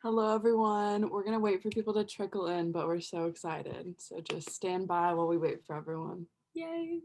Hello, everyone. We're going to wait for people to trickle in, but we're so excited. So just stand by while we wait for everyone. Yay.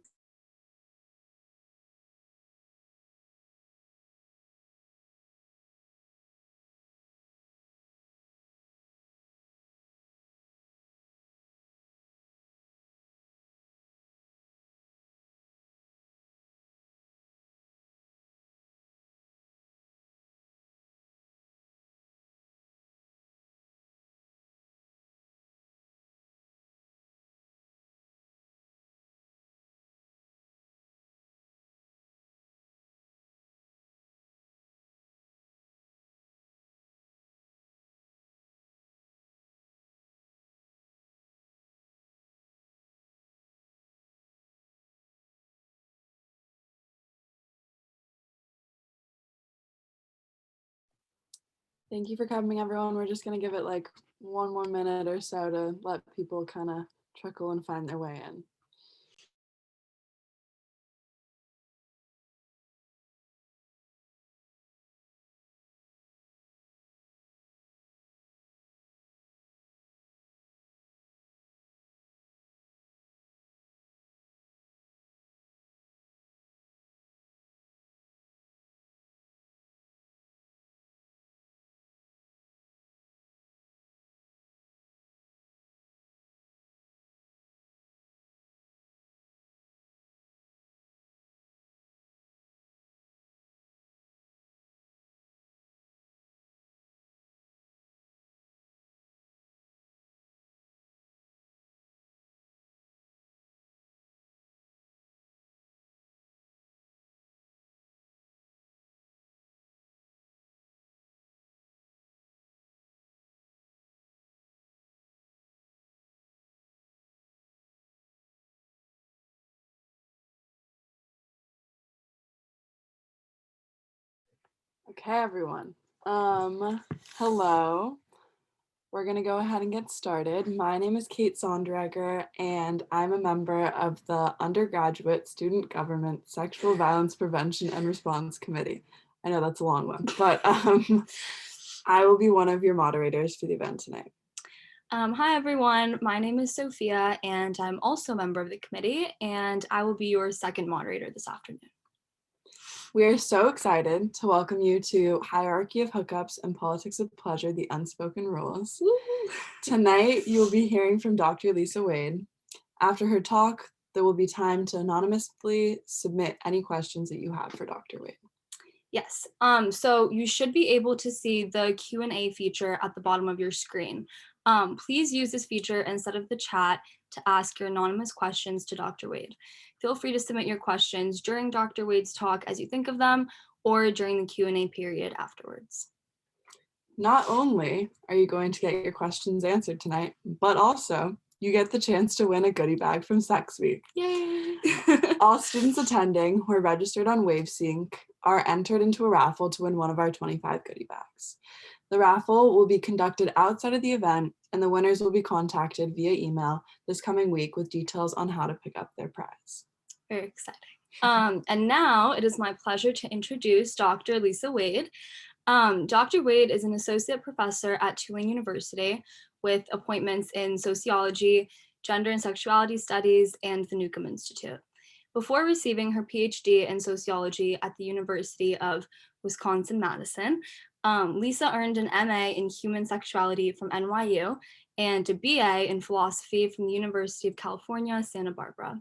Thank you for coming, everyone. We're just going to give it like one more minute or so to let people kind of trickle and find their way in. Okay, everyone. Hello. We're going to go ahead and get started. My name is Kate Sondregger, and I'm a member of the Undergraduate Student Government Sexual Violence Prevention and Response Committee. I know that's a long one, but I will be one of your moderators for the event tonight. Hi, everyone. My name is Sophia, and I'm also a member of the committee, and I will be your second moderator this afternoon. We are so excited to welcome you to Hierarchy of Hookups and Politics of Pleasure, the Unspoken Rules. Tonight, you will be hearing from Dr. Lisa Wade. After her talk, there will be time to anonymously submit any questions that you have for Dr. Wade. Yes, so you should be able to see the Q&A feature at the bottom of your screen. Please use this feature instead of the chat to ask your anonymous questions to Dr. Wade. Feel free to submit your questions during Dr. Wade's talk as you think of them, or during the Q&A period afterwards. Not only are you going to get your questions answered tonight, but also you get the chance to win a goodie bag from Sex Week. Yay! All students attending who are registered on WaveSync are entered into a raffle to win one of our 25 goodie bags. The raffle will be conducted outside of the event, and the winners will be contacted via email this coming week with details on how to pick up their prize. Very exciting. And now it is my pleasure to introduce Dr. Lisa Wade. Dr. Wade is an associate professor at Tulane University with appointments in sociology, gender and sexuality studies, and the Newcomb Institute. Before receiving her PhD in sociology at the University of Wisconsin-Madison, Lisa earned an MA in human sexuality from NYU and a BA in philosophy from the University of California, Santa Barbara.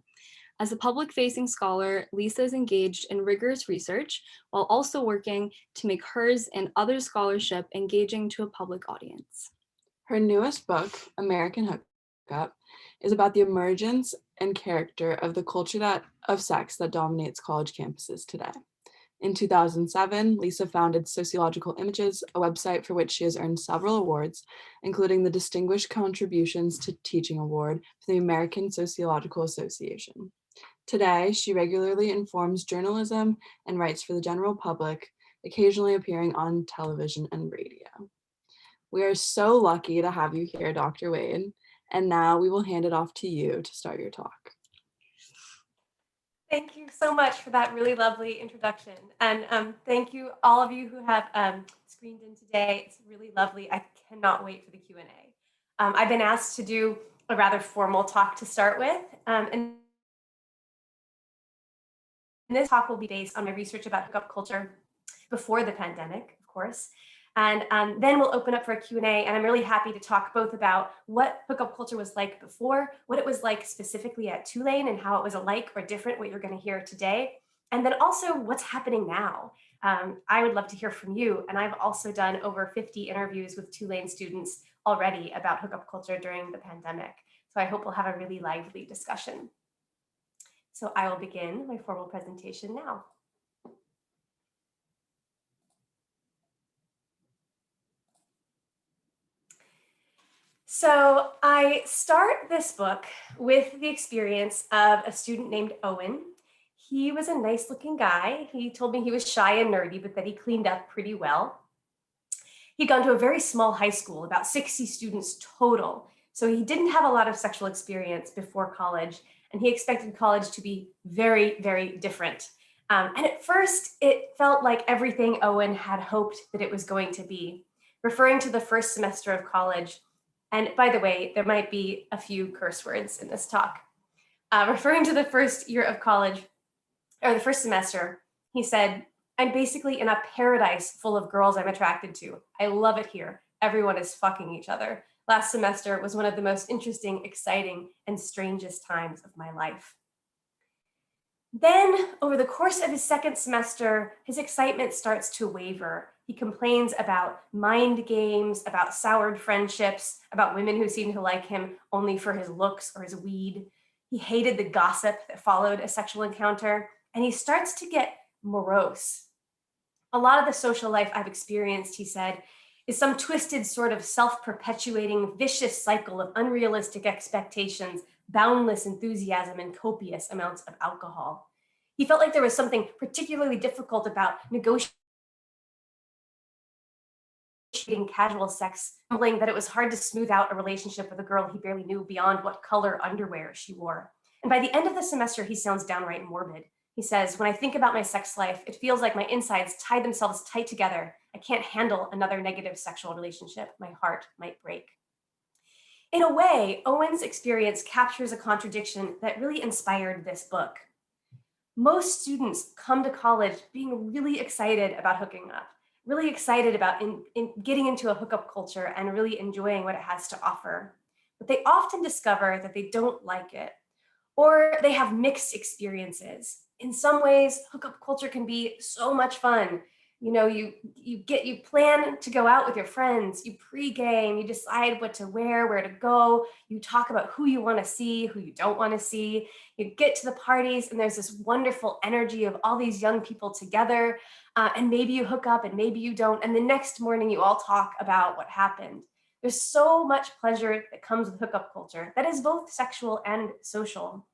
As a public-facing scholar, Lisa is engaged in rigorous research while also working to make hers and other scholarship engaging to a public audience. Her newest book, American Hookup, is about the emergence and character of the culture of sex that dominates college campuses today. In 2007, Lisa founded Sociological Images, a website for which she has earned several awards, including the Distinguished Contributions to Teaching Award from the American Sociological Association. Today, she regularly informs journalism and writes for the general public, occasionally appearing on television and radio. We are so lucky to have you here, Dr. Wade, and now we will hand it off to you to start your talk. Thank you so much for that really lovely introduction. And thank you all of you who have screened in today. It's really lovely. I cannot wait for the Q&A. I've been asked to do a rather formal talk to start with, and this talk will be based on my research about hookup culture before the pandemic, of course. And then we'll open up for a Q&A, and I'm really happy to talk both about what hookup culture was like before, what it was like specifically at Tulane, and how it was alike or different what you're going to hear today, and then also what's happening now. I would love to hear from you, and I've also done over 50 interviews with Tulane students already about hookup culture during the pandemic. So I hope we'll have a really lively discussion. So I will begin my formal presentation now. So I start this book with the experience of a student named Owen. He was a nice looking guy. He told me he was shy and nerdy, but that he cleaned up pretty well. He'd gone to a very small high school, about 60 students total. So he didn't have a lot of sexual experience before college, and he expected college to be very, very different. And at first, it felt like everything Owen had hoped that it was going to be. Referring to the first semester of college, and by the way, there might be a few curse words in this talk. Referring to the first year of college, or the first semester, he said, "I'm basically in a paradise full of girls I'm attracted to. I love it here. Everyone is fucking each other. Last semester was one of the most interesting, exciting, and strangest times of my life." Then, over the course of his second semester, his excitement starts to waver. He complains about mind games, about soured friendships, about women who seem to like him only for his looks or his weed. He hated the gossip that followed a sexual encounter, and he starts to get morose. "A lot of the social life I've experienced," he said, "is some twisted sort of self-perpetuating vicious cycle of unrealistic expectations, boundless enthusiasm, and copious amounts of alcohol." He felt like there was something particularly difficult about negotiating casual sex, grumbling that it was hard to smooth out a relationship with a girl he barely knew beyond what color underwear she wore. And by the end of the semester, he sounds downright morbid. He says, "When I think about my sex life, it feels like my insides tie themselves tight together. I can't handle another negative sexual relationship. My heart might break." In a way, Owen's experience captures a contradiction that really inspired this book. Most students come to college being really excited about hooking up, really excited about getting into a hookup culture and really enjoying what it has to offer. But they often discover that they don't like it, or they have mixed experiences. In some ways, hookup culture can be so much fun. You know, you plan to go out with your friends, you pregame, you decide what to wear, where to go, you talk about who you want to see, who you don't want to see. You get to the parties, and there's this wonderful energy of all these young people together, and maybe you hook up and maybe you don't, and the next morning you all talk about what happened. There's so much pleasure that comes with hookup culture that is both sexual and social.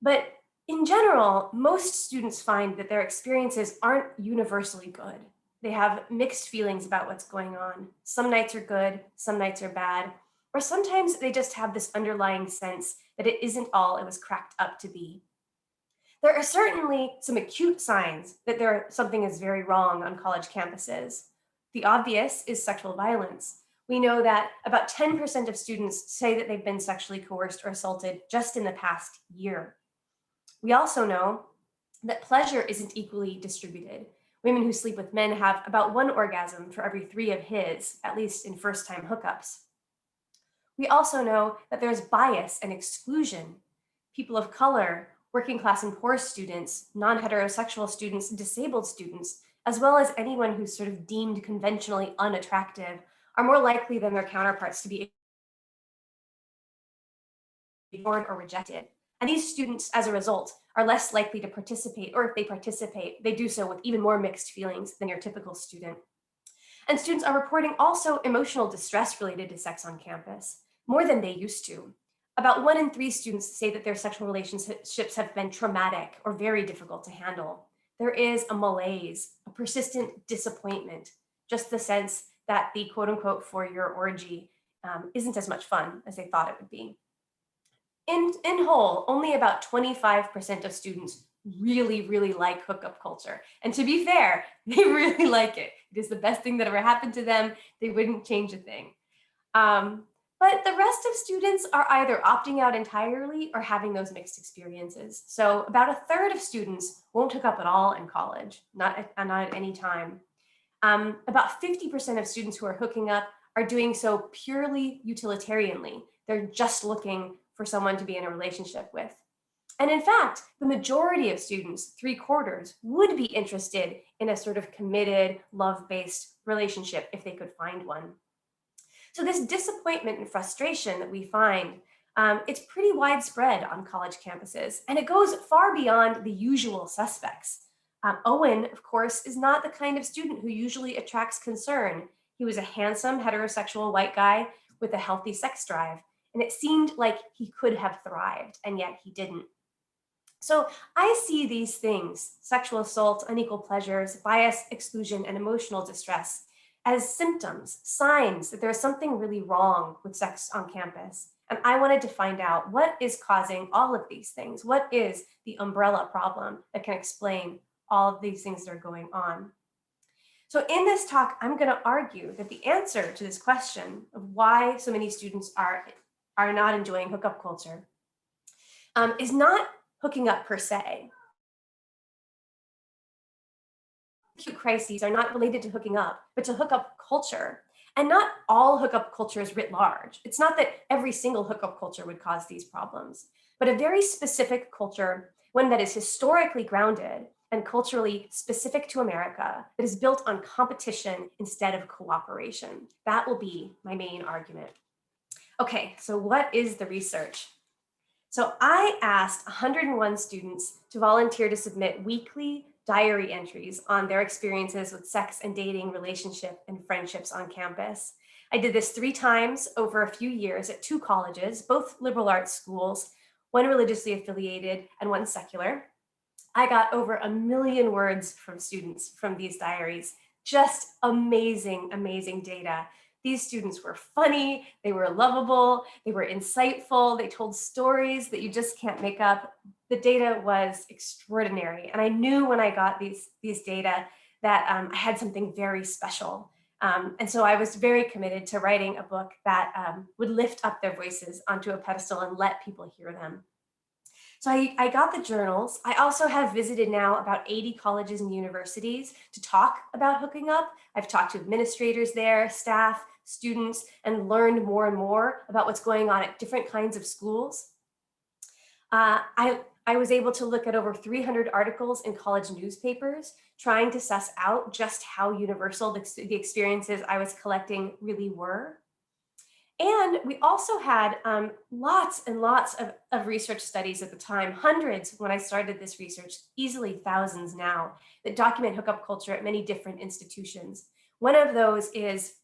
But in general, most students find that their experiences aren't universally good. They have mixed feelings about what's going on. Some nights are good, some nights are bad, or sometimes they just have this underlying sense that it isn't all it was cracked up to be. There are certainly some acute signs that something is very wrong on college campuses. The obvious is sexual violence. We know that about 10% of students say that they've been sexually coerced or assaulted just in the past year. We also know that pleasure isn't equally distributed. Women who sleep with men have about 1 orgasm for every 3 of his, at least in first-time hookups. We also know that there's bias and exclusion. People of color, working class and poor students, non-heterosexual students, disabled students, as well as anyone who's sort of deemed conventionally unattractive, are more likely than their counterparts to be ignored or rejected. And these students, as a result, are less likely to participate, or if they participate, they do so with even more mixed feelings than your typical student. And students are reporting also emotional distress related to sex on campus, more than they used to. About 1 in 3 students say that their sexual relationships have been traumatic or very difficult to handle. There is a malaise, a persistent disappointment, just the sense that the quote unquote 4-year orgy isn't as much fun as they thought it would be. In whole, only about 25% of students really, really like hookup culture. And to be fair, they really like it. It is the best thing that ever happened to them. They wouldn't change a thing. But the rest of students are either opting out entirely or having those mixed experiences. So about a third of students won't hook up at all in college, not at any time. About 50% of students who are hooking up are doing so purely utilitarianly. They're just looking for someone to be in a relationship with. And in fact, the majority of students, 3/4, would be interested in a sort of committed, love-based relationship if they could find one. So this disappointment and frustration that we find, it's pretty widespread on college campuses, and it goes far beyond the usual suspects. Owen, of course, is not the kind of student who usually attracts concern. He was a handsome, heterosexual white guy with a healthy sex drive, and it seemed like he could have thrived, and yet he didn't. So I see these things, sexual assault, unequal pleasures, bias, exclusion, and emotional distress, as symptoms, signs that there's something really wrong with sex on campus. And I wanted to find out what is causing all of these things. What is the umbrella problem that can explain all of these things that are going on? So in this talk, I'm going to argue that the answer to this question of why so many students are not enjoying hookup culture is not hooking up per se. Acute crises are not related to hooking up, but to hookup culture. And not all hookup culture is writ large. It's not that every single hookup culture would cause these problems, but a very specific culture, one that is historically grounded and culturally specific to America, that is built on competition instead of cooperation. That will be my main argument. Okay, so what is the research? So I asked 101 students to volunteer to submit weekly diary entries on their experiences with sex and dating, relationship, and friendships on campus. I did this 3 times over a few years at 2 colleges, both liberal arts schools, one religiously affiliated and one secular. I got over 1 million words from students from these diaries. Just amazing, amazing data. These students were funny, they were lovable, they were insightful, they told stories that you just can't make up. The data was extraordinary. And I knew when I got these data that I had something very special. And so I was very committed to writing a book that would lift up their voices onto a pedestal and let people hear them. So I got the journals. I also have visited now about 80 colleges and universities to talk about hooking up. I've talked to administrators there, staff, students, and learned more and more about what's going on at different kinds of schools. I was able to look at over 300 articles in college newspapers, trying to suss out just how universal the experiences I was collecting really were. And we also had lots and lots of research studies at the time, hundreds when I started this research, easily thousands now, that document hookup culture at many different institutions. One of those is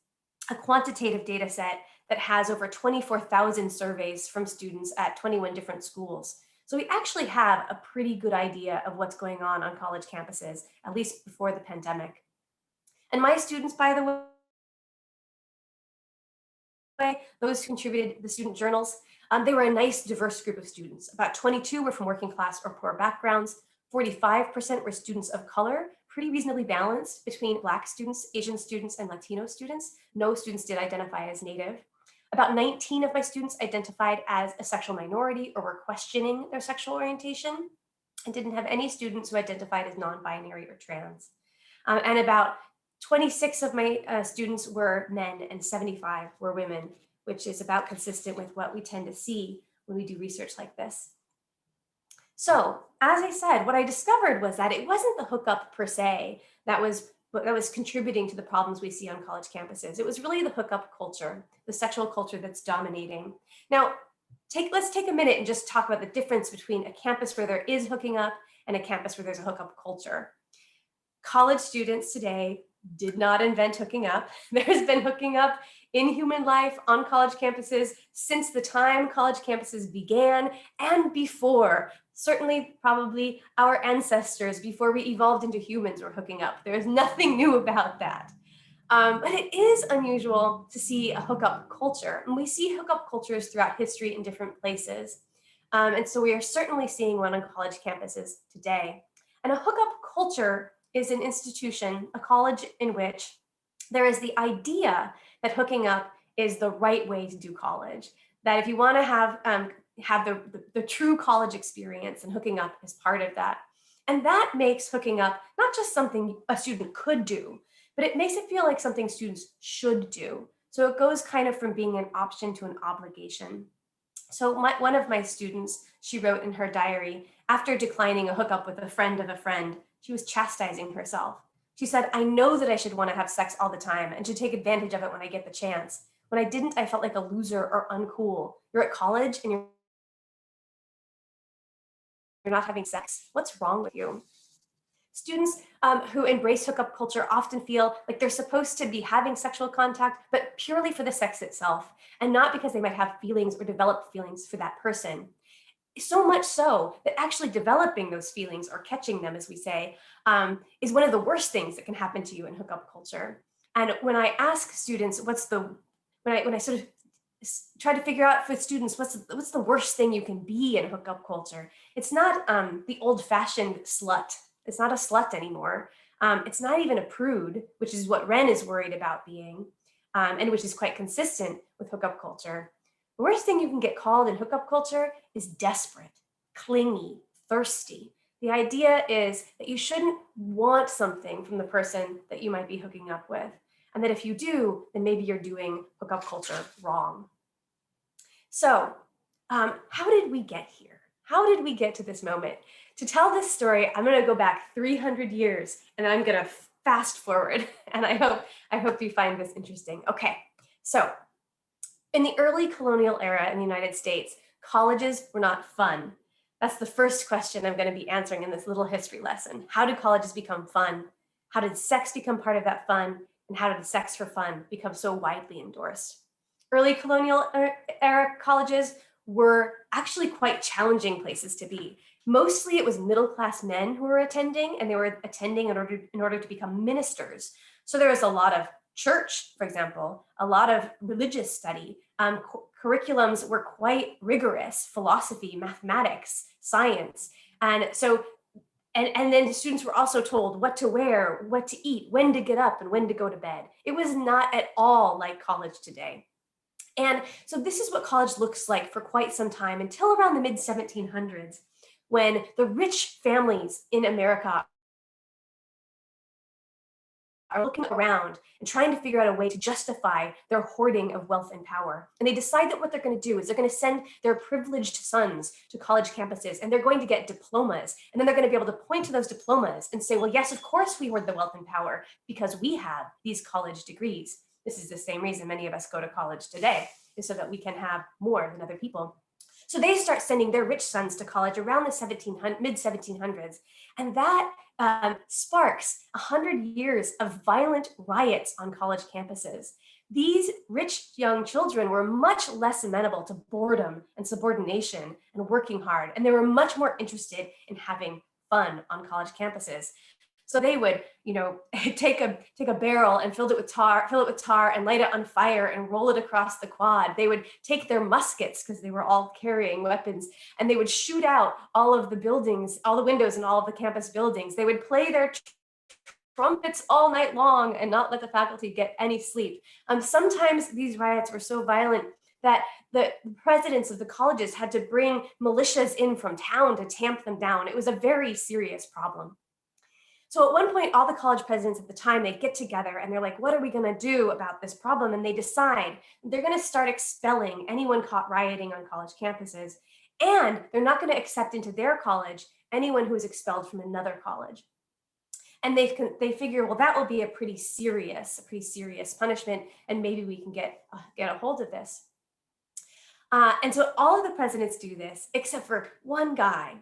a quantitative data set that has over 24,000 surveys from students at 21 different schools. So we actually have a pretty good idea of what's going on college campuses, at least before the pandemic. And my students, by the way, those who contributed the student journals, they were a nice diverse group of students. About 22 were from working class or poor backgrounds. 45% were students of color, pretty reasonably balanced between Black students, Asian students, and Latino students. No students did identify as Native. About 19 of my students identified as a sexual minority or were questioning their sexual orientation, and didn't have any students who identified as non-binary or trans. And about 26 of my students were men and 75 were women, which is about consistent with what we tend to see when we do research like this. So, as I said, what I discovered was that it wasn't the hookup per se that was contributing to the problems we see on college campuses. It was really the hookup culture, the sexual culture that's dominating. Now, let's take a minute and just talk about the difference between a campus where there is hooking up and a campus where there's a hookup culture. College students today did not invent hooking up. There's been hooking up in human life on college campuses since the time college campuses began and before. Certainly, probably our ancestors, before we evolved into humans, were hooking up. There is nothing new about that. But it is unusual to see a hookup culture. And we see hookup cultures throughout history in different places. And so we are certainly seeing one on college campuses today. And a hookup culture is an institution, a college in which there is the idea that hooking up is the right way to do college. That if you want to have the true college experience, and hooking up is part of that. And that makes hooking up not just something a student could do, but it makes it feel like something students should do. So it goes kind of from being an option to an obligation. So one of my students, she wrote in her diary, after declining a hookup with a friend of a friend, she was chastising herself. She said, I know that I should want to have sex all the time and should take advantage of it when I get the chance. When I didn't, I felt like a loser or uncool. You're at college and you're not having sex. What's wrong with you? Students who embrace hookup culture often feel like they're supposed to be having sexual contact, but purely for the sex itself, and not because they might have feelings or develop feelings for that person. So much so that actually developing those feelings, or catching them, as we say, is one of the worst things that can happen to you in hookup culture. And when I ask students, when I sort of try to figure out for students, what's the worst thing you can be in hookup culture? It's not the old-fashioned slut. It's not a slut anymore. It's not even a prude, which is what Ren is worried about being, and which is quite consistent with hookup culture. The worst thing you can get called in hookup culture is desperate, clingy, thirsty. The idea is that you shouldn't want something from the person that you might be hooking up with, and that if you do, then maybe you're doing hookup culture wrong. So, how did we get here? How did we get to this moment? To tell this story, I'm going to go back 300 years, and I'm going to fast forward, and I hope you find this interesting. Okay, so in the early colonial era in the United States, colleges were not fun. That's the first question I'm going to be answering in this little history lesson. How did colleges become fun? How did sex become part of that fun? And how did sex for fun become so widely endorsed? Early colonial era colleges were actually quite challenging places to be. Mostly it was middle-class men who were attending, and they were attending in order to become ministers. So there was a lot of church, for example, a lot of religious study. Curriculums were quite rigorous: philosophy, mathematics, science. And so, and then students were also told what to wear, what to eat, when to get up, and when to go to bed. It was not at all like college today. And so this is what college looks like for quite some time, until around the mid-1700s, when the rich families in America are looking around and trying to figure out a way to justify their hoarding of wealth and power. And they decide that what they're going to do is they're going to send their privileged sons to college campuses, and they're going to get diplomas. And then they're going to be able to point to those diplomas and say, well, yes, of course we hoard the wealth and power because we have these college degrees. This is the same reason many of us go to college today, is so that we can have more than other people. So they start sending their rich sons to college around the mid-1700s. And that sparks 100 years of violent riots on college campuses. These rich young children were much less amenable to boredom and subordination and working hard, and they were much more interested in having fun on college campuses. So they would, take a barrel and fill it with tar and light it on fire and roll it across the quad. They would take their muskets, because they were all carrying weapons, and they would shoot out all of the buildings, all the windows in all of the campus buildings. They would play their trumpets all night long and not let the faculty get any sleep. Sometimes these riots were so violent that the presidents of the colleges had to bring militias in from town to tamp them down. It was a very serious problem. So at one point, all the college presidents at the time, they get together and they're like, what are we going to do about this problem? And they decide they're going to start expelling anyone caught rioting on college campuses. And they're not going to accept into their college anyone who is expelled from another college. And they figure, well, that will be a pretty serious punishment, and maybe we can get a hold of this. And so all of the presidents do this, except for one guy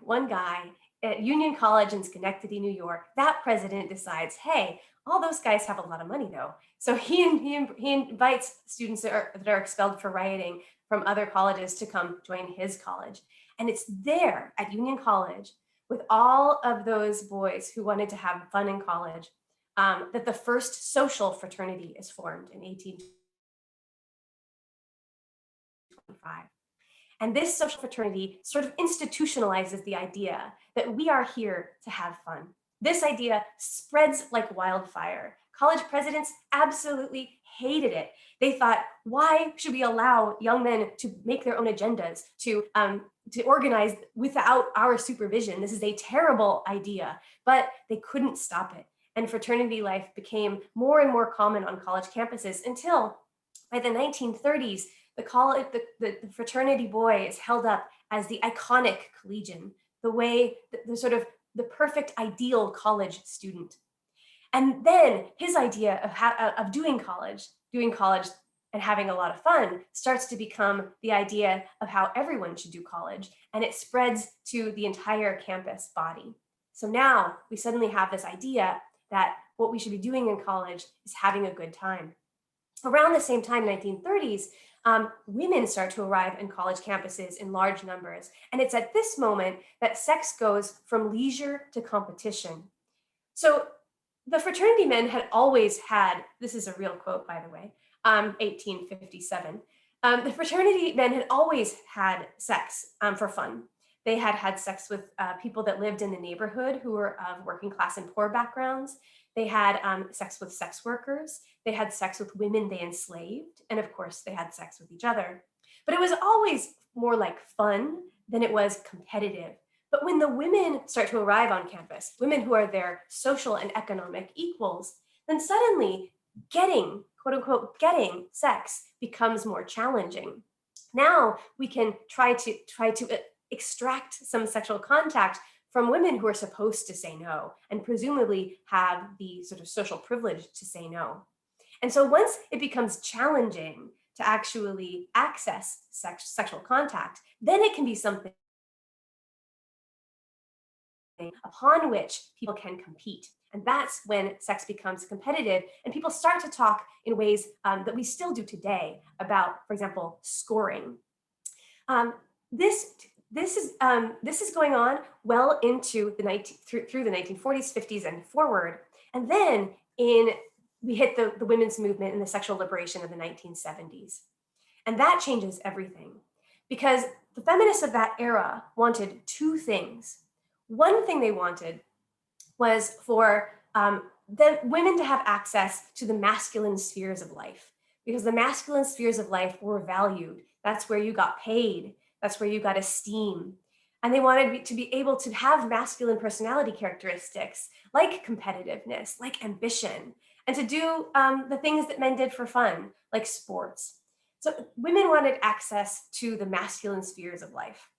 at Union College in Schenectady, New York. That president decides, hey, all those guys have a lot of money though. So he invites students that are expelled for rioting from other colleges to come join his college. And it's there at Union College, with all of those boys who wanted to have fun in college, that the first social fraternity is formed in 1825. And this social fraternity sort of institutionalizes the idea that we are here to have fun. This idea spreads like wildfire. College presidents absolutely hated it. They thought, why should we allow young men to make their own agendas, to organize without our supervision? This is a terrible idea, but they couldn't stop it. And fraternity life became more and more common on college campuses until by the 1930s, the fraternity boy is held up as the iconic collegian, the way, the sort of the perfect ideal college student. And then his idea of doing college and having a lot of fun starts to become the idea of how everyone should do college, and it spreads to the entire campus body. So now we suddenly have this idea that what we should be doing in college is having a good time. Around the same time, 1930s, women start to arrive in college campuses in large numbers. And it's at this moment that sex goes from leisure to competition. So the fraternity men had always had, this is a real quote, by the way, 1857. The fraternity men had always had sex for fun. They had had sex with people that lived in the neighborhood who were of working class and poor backgrounds. They had sex with sex workers. They had sex with women they enslaved. And of course, they had sex with each other. But it was always more like fun than it was competitive. But when the women start to arrive on campus, women who are their social and economic equals, then suddenly getting, quote unquote, getting sex becomes more challenging. Now we can try to extract some sexual contact from women who are supposed to say no and presumably have the sort of social privilege to say no. And so once it becomes challenging to actually access sexual contact, then it can be something upon which people can compete. And that's when sex becomes competitive and people start to talk in ways that we still do today about, for example, scoring. This is going on well into through the 1940s, 50s, and forward. And then we hit the women's movement and the sexual liberation of the 1970s. And that changes everything because the feminists of that era wanted two things. One thing they wanted was for the women to have access to the masculine spheres of life, because the masculine spheres of life were valued. That's where you got paid. That's where you got esteem. And they wanted to be able to have masculine personality characteristics like competitiveness, like ambition, and to do the things that men did for fun, like sports. So women wanted access to the masculine spheres of life.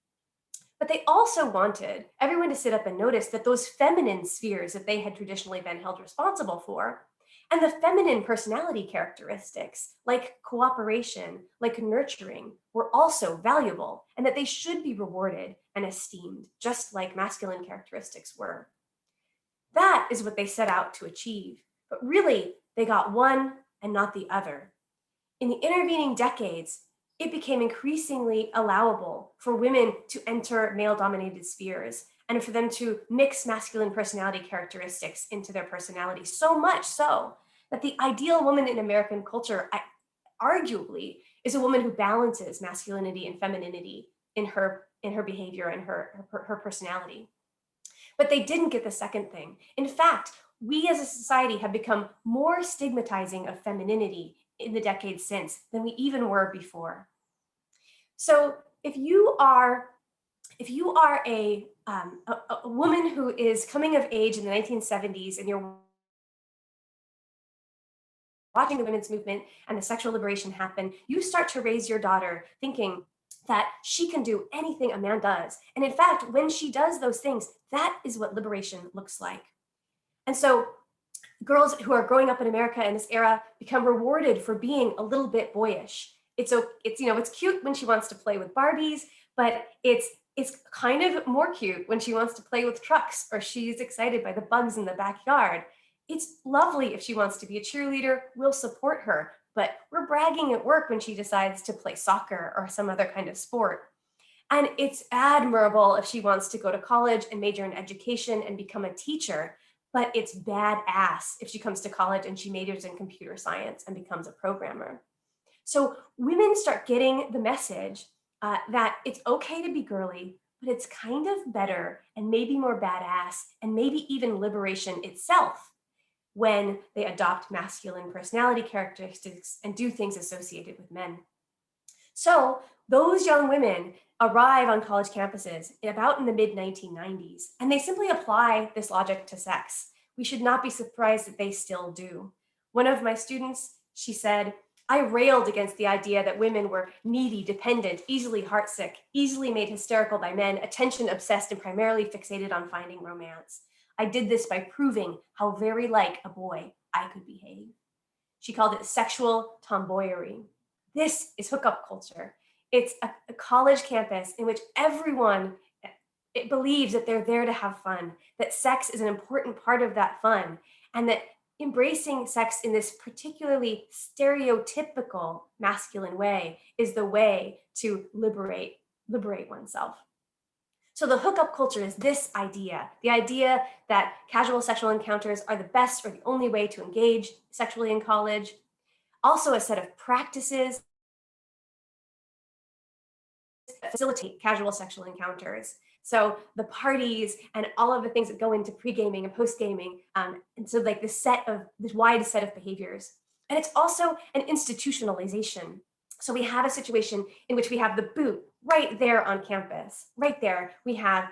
But they also wanted everyone to sit up and notice that those feminine spheres that they had traditionally been held responsible for, and the feminine personality characteristics like cooperation, like nurturing, were also valuable, and that they should be rewarded and esteemed, just like masculine characteristics were. That is what they set out to achieve. But really, they got one and not the other. In the intervening decades, it became increasingly allowable for women to enter male-dominated spheres and for them to mix masculine personality characteristics into their personality, so much so that the ideal woman in American culture, arguably, is a woman who balances masculinity and femininity in her behavior and her personality. But they didn't get the second thing. In fact, we as a society have become more stigmatizing of femininity in the decades since than we even were before. So if you are a woman who is coming of age in the 1970s and you're watching the women's movement and the sexual liberation happen, you start to raise your daughter thinking that she can do anything a man does. And in fact, when she does those things, that is what liberation looks like. And so girls who are growing up in America in this era become rewarded for being a little bit boyish. It's cute when she wants to play with Barbies, but it's kind of more cute when she wants to play with trucks or she's excited by the bugs in the backyard. It's lovely if she wants to be a cheerleader, we'll support her, but we're bragging at work when she decides to play soccer or some other kind of sport. And it's admirable if she wants to go to college and major in education and become a teacher, but it's badass if she comes to college and she majors in computer science and becomes a programmer. So women start getting the message that it's okay to be girly, but it's kind of better and maybe more badass and maybe even liberation itself when they adopt masculine personality characteristics and do things associated with men. So those young women arrive on college campuses about in the mid 1990s, and they simply apply this logic to sex. We should not be surprised that they still do. One of my students, she said, I railed against the idea that women were needy, dependent, easily heartsick, easily made hysterical by men, attention obsessed, and primarily fixated on finding romance. I did this by proving how very like a boy I could behave. She called it sexual tomboyery. This is hookup culture. It's a college campus in which everyone it believes that they're there to have fun, that sex is an important part of that fun, and that embracing sex in this particularly stereotypical masculine way is the way to liberate oneself. So the hookup culture is this idea, the idea that casual sexual encounters are the best or the only way to engage sexually in college. Also a set of practices that facilitate casual sexual encounters. So the parties and all of the things that go into pre-gaming and post-gaming. And so like this wide set of behaviors. And it's also an institutionalization. So we have a situation in which we have the boot right there on campus, right there. We have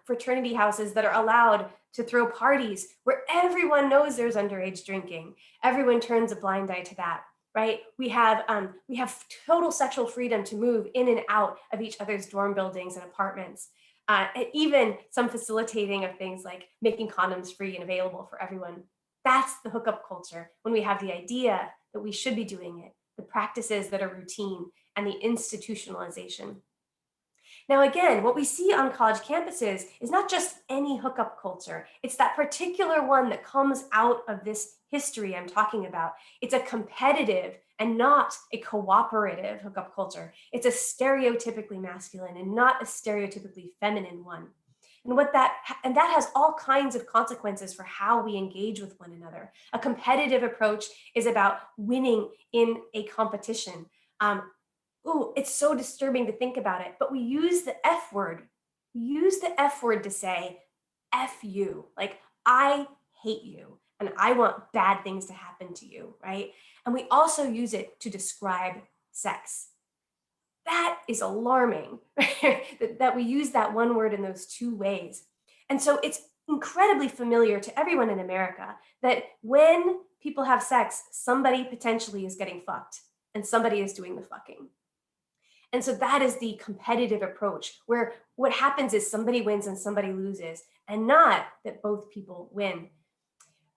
fraternity houses that are allowed to throw parties where everyone knows there's underage drinking. Everyone turns a blind eye to that, right? We have total sexual freedom to move in and out of each other's dorm buildings and apartments. And even some facilitating of things like making condoms free and available for everyone. That's the hookup culture, when we have the idea that we should be doing it, the practices that are routine, and the institutionalization. Now, again, what we see on college campuses is not just any hookup culture. It's that particular one that comes out of this history I'm talking about. It's a competitive and not a cooperative hookup culture. It's a stereotypically masculine and not a stereotypically feminine one. And that has all kinds of consequences for how we engage with one another. A competitive approach is about winning in a competition. It's so disturbing to think about it, but we use the F word. We use the F word to say, F you, like I hate you and I want bad things to happen to you, right? And we also use it to describe sex. That is alarming, right? that we use that one word in those two ways. And so it's incredibly familiar to everyone in America that when people have sex, somebody potentially is getting fucked and somebody is doing the fucking. And so that is the competitive approach, where what happens is somebody wins and somebody loses, and not that both people win.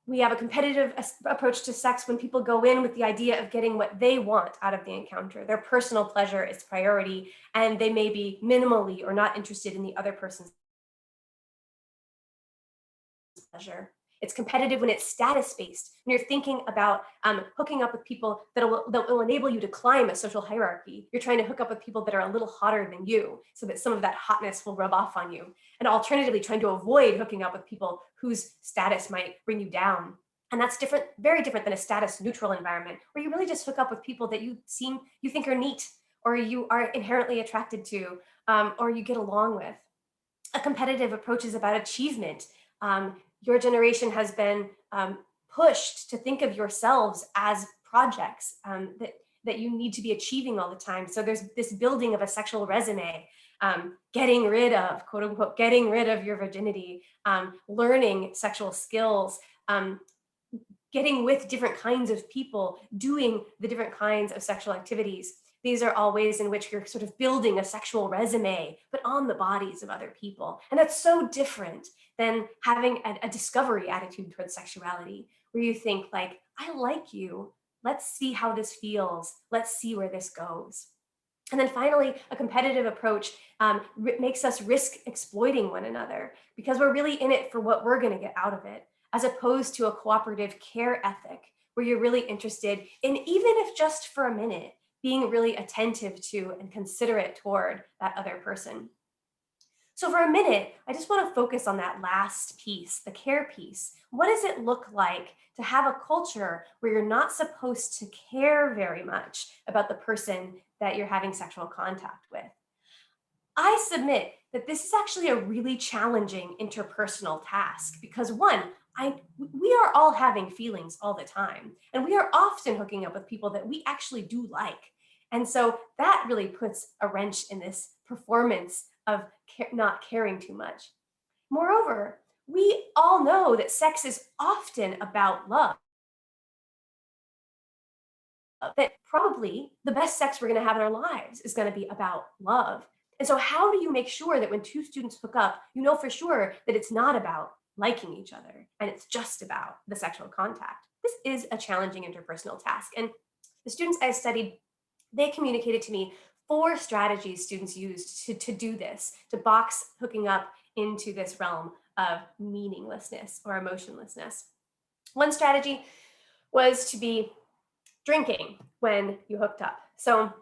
We have a competitive approach to sex when people go in with the idea of getting what they want out of the encounter. Their personal pleasure is priority, and they may be minimally or not interested in the other person's pleasure. It's competitive when it's status-based, when you're thinking about hooking up with people that will enable you to climb a social hierarchy. You're trying to hook up with people that are a little hotter than you so that some of that hotness will rub off on you. And alternatively, trying to avoid hooking up with people whose status might bring you down. And that's different, very different than a status-neutral environment where you really just hook up with people that you think are neat, or you are inherently attracted to, or you get along with. A competitive approach is about achievement. Your generation has been pushed to think of yourselves as projects that you need to be achieving all the time. So there's this building of a sexual resume, getting rid of, quote unquote, getting rid of your virginity, learning sexual skills, getting with different kinds of people, doing the different kinds of sexual activities. These are all ways in which you're sort of building a sexual resume, but on the bodies of other people. And that's so different than having a discovery attitude towards sexuality, where you think like, I like you. Let's see how this feels. Let's see where this goes. And then finally, a competitive approach makes us risk exploiting one another because we're really in it for what we're going to get out of it, as opposed to a cooperative care ethic where you're really interested in, even if just for a minute, being really attentive to and considerate toward that other person. So for a minute, I just want to focus on that last piece, the care piece. What does it look like to have a culture where you're not supposed to care very much about the person that you're having sexual contact with? I submit that this is actually a really challenging interpersonal task because one, we are all having feelings all the time, and we are often hooking up with people that we actually do like. And so that really puts a wrench in this performance of not caring too much. Moreover, we all know that sex is often about love, that probably the best sex we're going to have in our lives is going to be about love. And so, how do you make sure that when two students hook up, you know for sure that it's not about liking each other and it's just about the sexual contact? This is a challenging interpersonal task. And the students I studied, they communicated to me 4 strategies students used to do this, to box hooking up into this realm of meaninglessness or emotionlessness. One strategy was to be drinking when you hooked up. So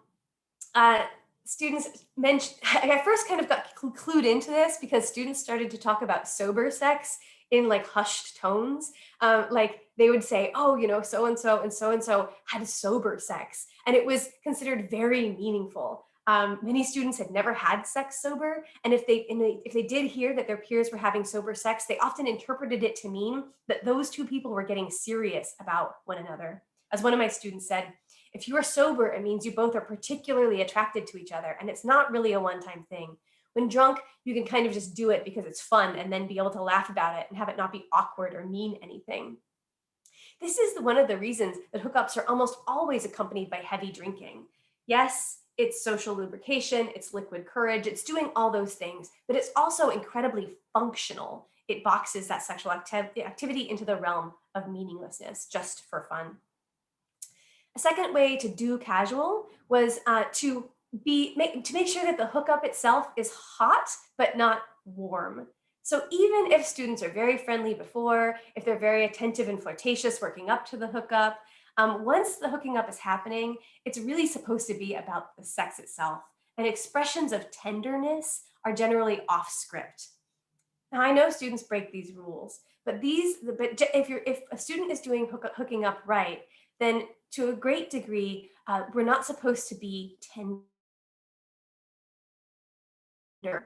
students mentioned, I first kind of got clued into this because students started to talk about sober sex in like hushed tones. Like they would say, oh, you know, so-and-so and so-and-so had sober sex. And it was considered very meaningful. Many students had never had sex sober. And if they did hear that their peers were having sober sex, they often interpreted it to mean that those two people were getting serious about one another. As one of my students said, if you are sober, it means you both are particularly attracted to each other, and it's not really a one-time thing. When drunk, you can kind of just do it because it's fun and then be able to laugh about it and have it not be awkward or mean anything. This is one of the reasons that hookups are almost always accompanied by heavy drinking. Yes, it's social lubrication, it's liquid courage, it's doing all those things, but it's also incredibly functional. It boxes that sexual activity into the realm of meaninglessness just for fun. A second way to do casual was to make sure that the hookup itself is hot but not warm. So even if students are very friendly before, if they're very attentive and flirtatious working up to the hookup, once the hooking up is happening, it's really supposed to be about the sex itself. And expressions of tenderness are generally off script. Now I know students break these rules, but if a student is doing hooking up right, then to a great degree, we're not supposed to be tender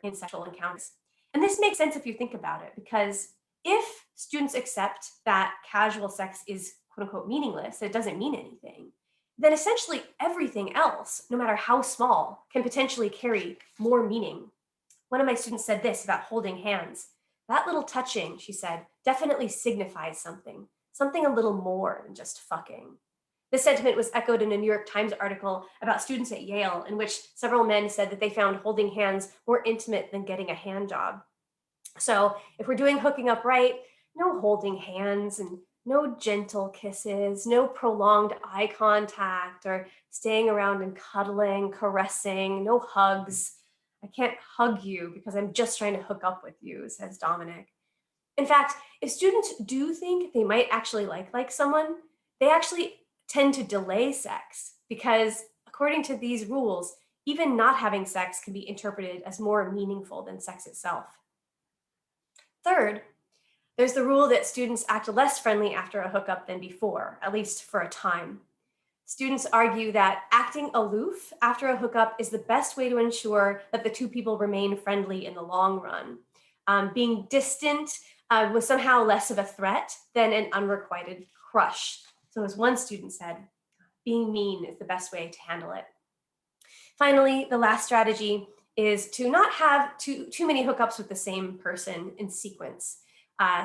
in sexual encounters. And this makes sense if you think about it, because if students accept that casual sex is quote unquote meaningless, it doesn't mean anything, then essentially everything else, no matter how small, can potentially carry more meaning. One of my students said this about holding hands. That little touching, she said, definitely signifies something a little more than just fucking. This sentiment was echoed in a New York Times article about students at Yale, in which several men said that they found holding hands more intimate than getting a hand job. So if we're doing hooking up right, no holding hands and no gentle kisses, no prolonged eye contact or staying around and cuddling, caressing, no hugs. I can't hug you because I'm just trying to hook up with you, says Dominic. In fact, if students do think they might actually like someone, they actually tend to delay sex because, according to these rules, even not having sex can be interpreted as more meaningful than sex itself. Third, there's the rule that students act less friendly after a hookup than before, at least for a time. Students argue that acting aloof after a hookup is the best way to ensure that the two people remain friendly in the long run. Being distant was somehow less of a threat than an unrequited crush. So as one student said, being mean is the best way to handle it. Finally, the last strategy is to not have too many hookups with the same person in sequence.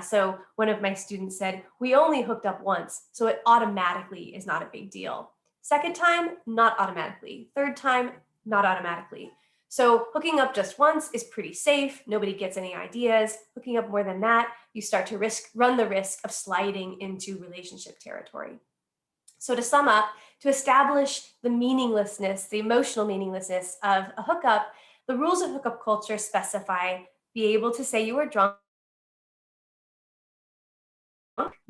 So one of my students said, we only hooked up once, so it automatically is not a big deal. Second time, not automatically. Third time, not automatically. So hooking up just once is pretty safe. Nobody gets any ideas. Hooking up more than that, you start to run the risk of sliding into relationship territory. So to sum up, to establish the meaninglessness, the emotional meaninglessness of a hookup, the rules of hookup culture specify: be able to say you were drunk,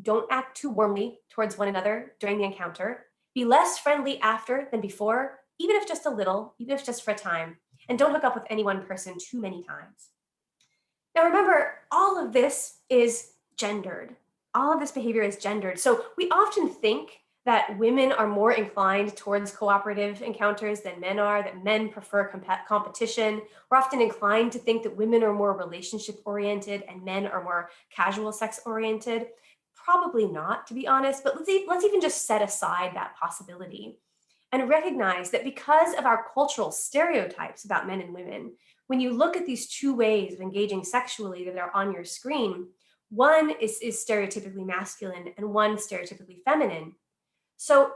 don't act too warmly towards one another during the encounter, be less friendly after than before, even if just a little, even if just for a time, and don't hook up with any one person too many times. Now remember, all of this is gendered. All of this behavior is gendered. So we often think that women are more inclined towards cooperative encounters than men are, that men prefer competition. We're often inclined to think that women are more relationship oriented and men are more casual sex oriented. Probably not, to be honest, but let's even just set aside that possibility and recognize that because of our cultural stereotypes about men and women, when you look at these two ways of engaging sexually that are on your screen, one is stereotypically masculine and one stereotypically feminine. So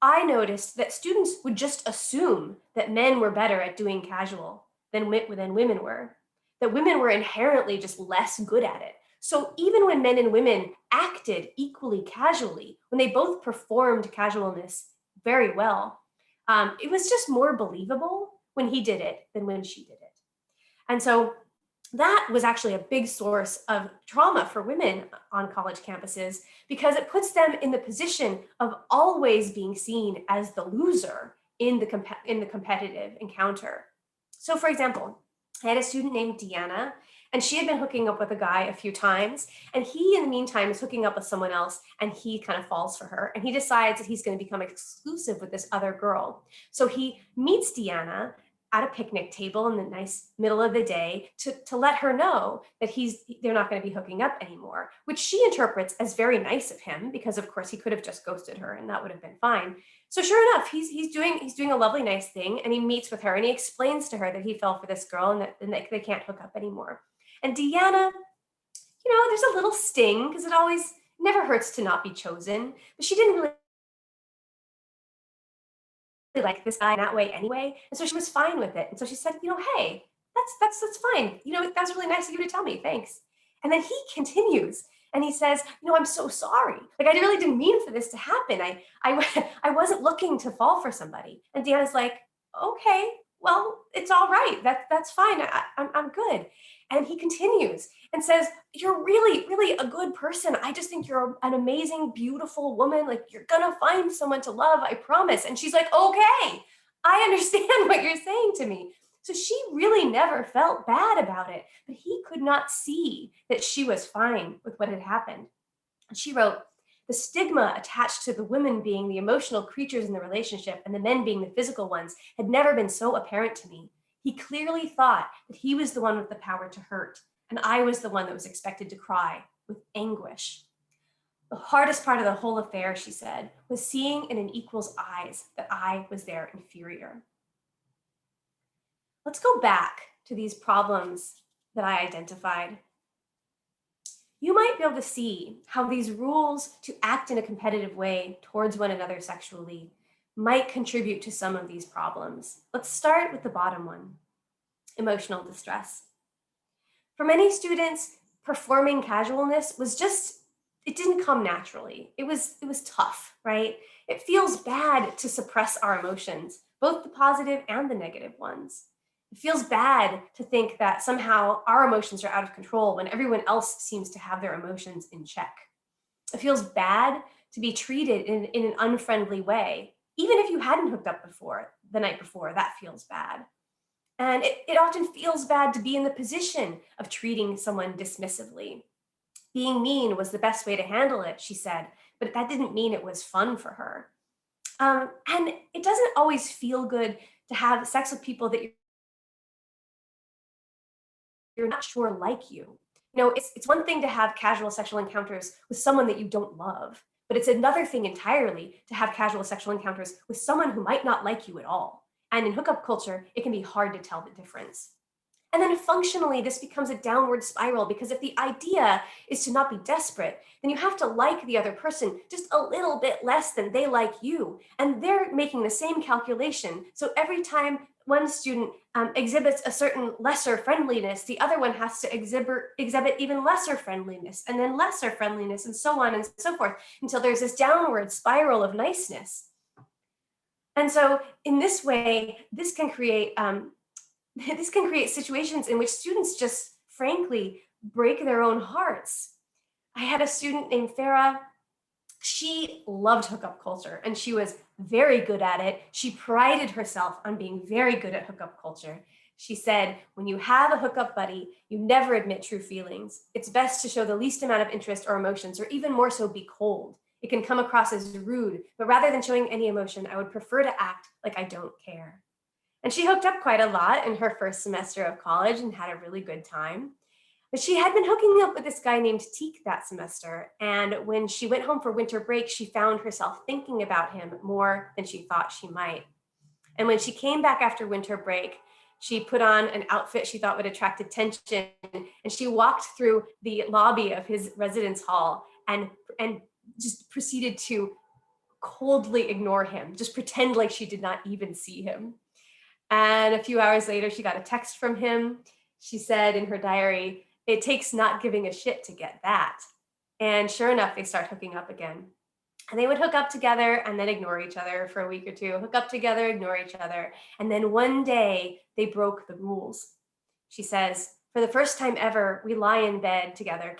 I noticed that students would just assume that men were better at doing casual than women were, that women were inherently just less good at it. So even when men and women acted equally casually, when they both performed casualness very well, it was just more believable when he did it than when she did it. And so that was actually a big source of trauma for women on college campuses because it puts them in the position of always being seen as the loser in the competitive encounter. So for example, I had a student named Deanna, and she had been hooking up with a guy a few times, and he in the meantime is hooking up with someone else, and he kind of falls for her, and he decides that he's going to become exclusive with this other girl. So he meets Deanna at a picnic table in the nice middle of the day to let her know that they're not going to be hooking up anymore, which she interprets as very nice of him because of course he could have just ghosted her and that would have been fine. So sure enough, he's doing a lovely nice thing, and he meets with her and he explains to her that he fell for this girl and that they can't hook up anymore. And Deanna, there's a little sting because it always never hurts to not be chosen, but she didn't really like this guy in that way anyway. And so she was fine with it. And so she said, hey, that's fine. That's really nice of you to tell me. Thanks. And then he continues and he says, I'm so sorry. Like, I really didn't mean for this to happen. I wasn't looking to fall for somebody. And Deanna's like, okay, well, it's all right. That's fine. I'm good. And he continues and says, you're really, really a good person. I just think you're an amazing, beautiful woman. Like, you're gonna find someone to love, I promise. And she's like, okay, I understand what you're saying to me. So she really never felt bad about it, but he could not see that she was fine with what had happened. And she wrote, the stigma attached to the women being the emotional creatures in the relationship and the men being the physical ones had never been so apparent to me. He clearly thought that he was the one with the power to hurt, and I was the one that was expected to cry with anguish. The hardest part of the whole affair, she said, was seeing in an equal's eyes that I was their inferior. Let's go back to these problems that I identified. You might be able to see how these rules to act in a competitive way towards one another sexually might contribute to some of these problems. Let's start with the bottom one, emotional distress. For many students, performing casualness it didn't come naturally. It was tough, right? It feels bad to suppress our emotions, both the positive and the negative ones. It feels bad to think that somehow our emotions are out of control when everyone else seems to have their emotions in check. It feels bad to be treated in an unfriendly way. Even if you hadn't hooked up before, the night before, that feels bad. And it often feels bad to be in the position of treating someone dismissively. Being mean was the best way to handle it, she said, but that didn't mean it was fun for her. And it doesn't always feel good to have sex with people that you're not sure like you. It's one thing to have casual sexual encounters with someone that you don't love, but it's another thing entirely to have casual sexual encounters with someone who might not like you at all. And in hookup culture, it can be hard to tell the difference. And then functionally, this becomes a downward spiral because if the idea is to not be desperate, then you have to like the other person just a little bit less than they like you. And they're making the same calculation. So every time one student exhibits a certain lesser friendliness, the other one has to exhibit even lesser friendliness and then lesser friendliness and so on and so forth until there's this downward spiral of niceness. And so in this way, this can create situations in which students just frankly break their own hearts. I had a student named Farah. She loved hookup culture and she was very good at it. She prided herself on being very good at hookup culture. She said, when you have a hookup buddy, you never admit true feelings. It's best to show the least amount of interest or emotions, or even more so, be cold. It can come across as rude, but rather than showing any emotion, I would prefer to act like I don't care. And she hooked up quite a lot in her first semester of college and had a really good time. But she had been hooking up with this guy named Teak that semester. And when she went home for winter break, she found herself thinking about him more than she thought she might. And when she came back after winter break, she put on an outfit she thought would attract attention. And she walked through the lobby of his residence hall and just proceeded to coldly ignore him, just pretend like she did not even see him. And a few hours later, she got a text from him. She said in her diary, "It takes not giving a shit to get that." And sure enough, they start hooking up again. And they would hook up together and then ignore each other for a week or two, hook up together, ignore each other. And then one day they broke the rules. She says, "For the first time ever, we lie in bed together,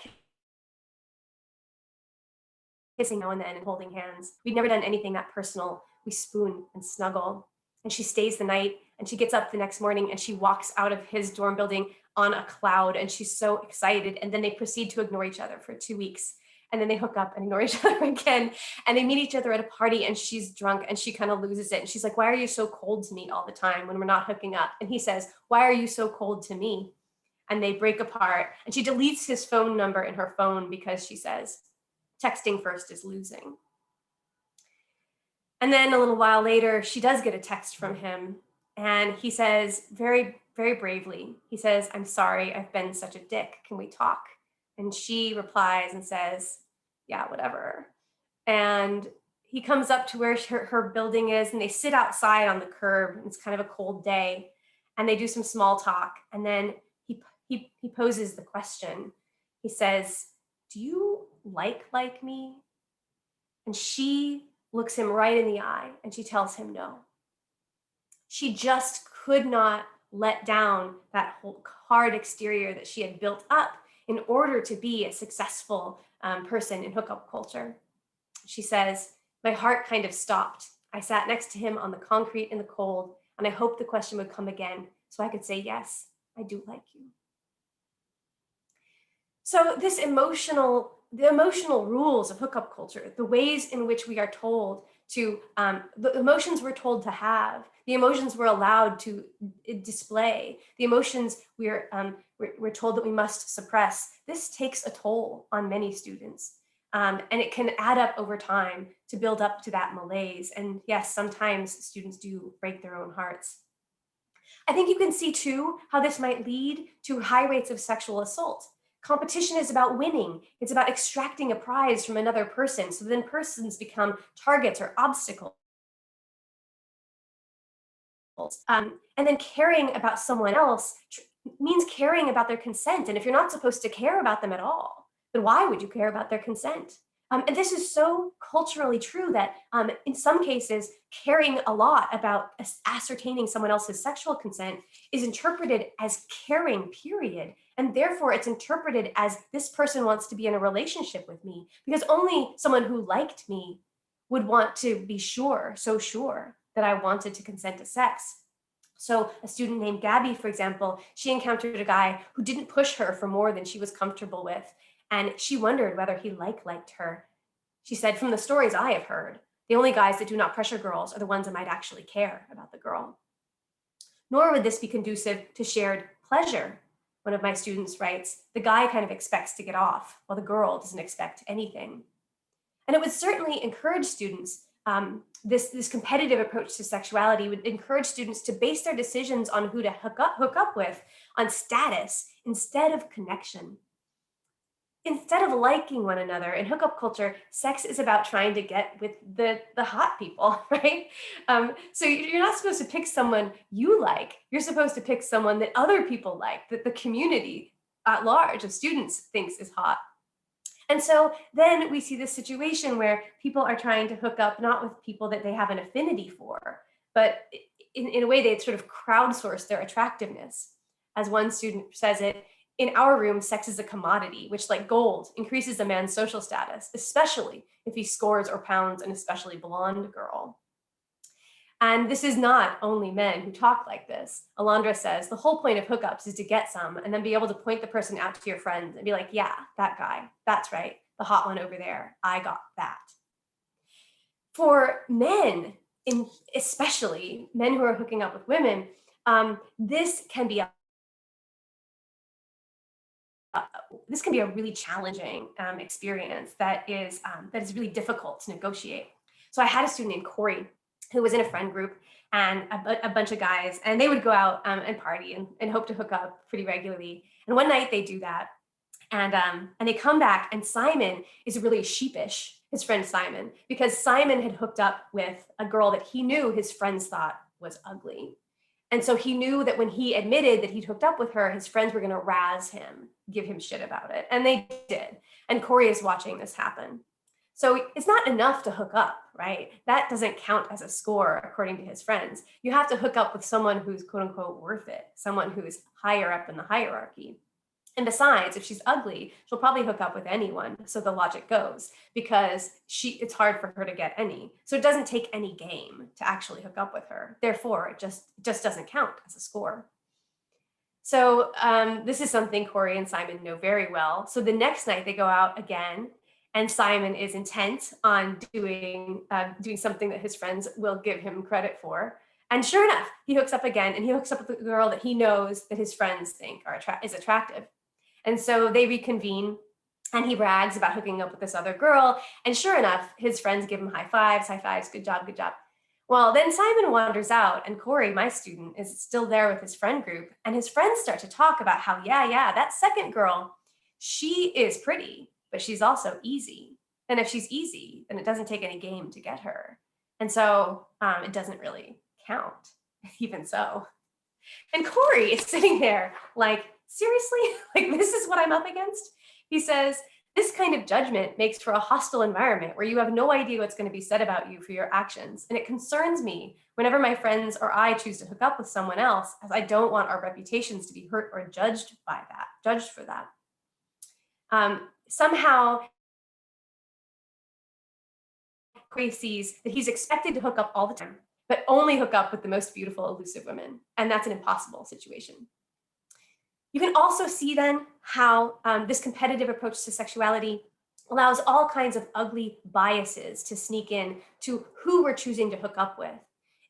kissing now and then and holding hands. We'd never done anything that personal. We spoon and snuggle." And she stays the night and she gets up the next morning and she walks out of his dorm building on a cloud and she's so excited. And then they proceed to ignore each other for 2 weeks. And then they hook up and ignore each other again. And they meet each other at a party and she's drunk and she kind of loses it. And she's like, "Why are you so cold to me all the time when we're not hooking up?" And he says, "Why are you so cold to me?" And they break apart and she deletes his phone number in her phone because she says, texting first is losing. And then a little while later, she does get a text from him. And he says, very, very bravely, he says, "I'm sorry, I've been such a dick. Can we talk?" And she replies and says, "Yeah, whatever." And he comes up to where her building is and they sit outside on the curb. It's kind of a cold day. And they do some small talk. And then he poses the question. He says, "Do you like me?" And she looks him right in the eye and she tells him no. She just could not let down that whole hard exterior that she had built up in order to be a successful person in hookup culture. She says, "My heart kind of stopped. I sat next to him on the concrete in the cold, and I hoped the question would come again so I could say, yes, I do like you." So the emotional rules of hookup culture, the ways in which we are told to, the emotions we're told to have, the emotions we're allowed to display, the emotions we're told that we must suppress, this takes a toll on many students. And it can add up over time to build up to that malaise. And yes, sometimes students do break their own hearts. I think you can see too how this might lead to high rates of sexual assault. Competition is about winning. It's about extracting a prize from another person. So then persons become targets or obstacles. And then caring about someone else means caring about their consent. And if you're not supposed to care about them at all, then why would you care about their consent? And this is so culturally true that in some cases, caring a lot about ascertaining someone else's sexual consent is interpreted as caring, period. And therefore, it's interpreted as this person wants to be in a relationship with me because only someone who liked me would want to be sure, so sure that I wanted to consent to sex. So a student named Gabby, for example, she encountered a guy who didn't push her for more than she was comfortable with. And she wondered whether he liked her. She said, "From the stories I have heard, the only guys that do not pressure girls are the ones that might actually care about the girl." Nor would this be conducive to shared pleasure. One of my students writes, "The guy kind of expects to get off, while the girl doesn't expect anything." And it would certainly encourage students, this competitive approach to sexuality would encourage students to base their decisions on who to hook up with on status instead of connection. Instead of liking one another in hookup culture, sex is about trying to get with the hot people, right? So you're not supposed to pick someone you like. You're supposed to pick someone that other people like, that the community at large of students thinks is hot. And so then we see this situation where people are trying to hook up not with people that they have an affinity for, but in a way they sort of crowdsource their attractiveness. As one student says it, "In our room, sex is a commodity, which, like gold, increases a man's social status, especially if he scores or pounds an especially blonde girl." And this is not only men who talk like this. Alondra says, "The whole point of hookups is to get some and then be able to point the person out to your friends and be like, yeah, that guy, that's right, the hot one over there, I got that." For men, especially men who are hooking up with women, this can be a really challenging experience that is really difficult to negotiate. So I had a student named Corey who was in a friend group and a bunch of guys, and they would go out and party and hope to hook up pretty regularly. And one night they do that, and they come back, and Simon is really sheepish, his friend Simon, because Simon had hooked up with a girl that he knew his friends thought was ugly. And so he knew that when he admitted that he'd hooked up with her, his friends were going to razz him, give him shit about it. And they did. And Corey is watching this happen. So it's not enough to hook up, right? That doesn't count as a score, according to his friends. You have to hook up with someone who's quote unquote worth it, someone who's higher up in the hierarchy. And besides, if she's ugly, she'll probably hook up with anyone. So the logic goes, because it's hard for her to get any. So it doesn't take any game to actually hook up with her. Therefore, it just doesn't count as a score. So this is something Corey and Simon know very well. So the next night they go out again, and Simon is intent on doing something that his friends will give him credit for. And sure enough, he hooks up again, and he hooks up with a girl that he knows that his friends think is attractive. And so they reconvene, and he brags about hooking up with this other girl. And sure enough, his friends give him high fives, good job, good job. Well, then Simon wanders out, and Corey, my student, is still there with his friend group. And his friends start to talk about how, yeah, that second girl, she is pretty, but she's also easy. And if she's easy, then it doesn't take any game to get her. And so it doesn't really count, even so. And Corey is sitting there like, seriously? Like, this is what I'm up against? He says, this kind of judgment makes for a hostile environment where you have no idea what's going to be said about you for your actions. And it concerns me whenever my friends or I choose to hook up with someone else, as I don't want our reputations to be hurt or judged for that. Somehow, Corey sees that he's expected to hook up all the time, but only hook up with the most beautiful, elusive women. And that's an impossible situation. You can also see then how this competitive approach to sexuality allows all kinds of ugly biases to sneak in to who we're choosing to hook up with.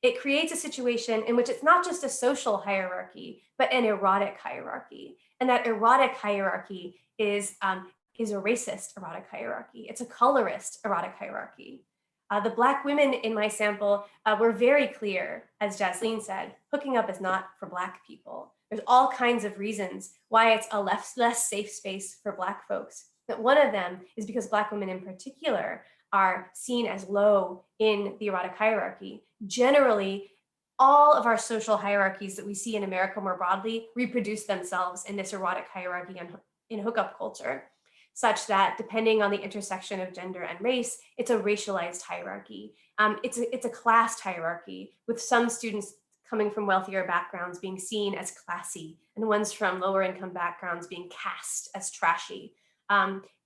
It creates a situation in which it's not just a social hierarchy, but an erotic hierarchy. And that erotic hierarchy is a racist erotic hierarchy. It's a colorist erotic hierarchy. The Black women in my sample were very clear, as Jasleen said, hooking up is not for Black people. There's all kinds of reasons why it's a less safe space for Black folks. But one of them is because Black women in particular are seen as low in the erotic hierarchy. Generally, all of our social hierarchies that we see in America more broadly reproduce themselves in this erotic hierarchy in hookup culture, such that depending on the intersection of gender and race, it's a racialized hierarchy. It's a class hierarchy, with some students coming from wealthier backgrounds being seen as classy, and ones from lower income backgrounds being cast as trashy.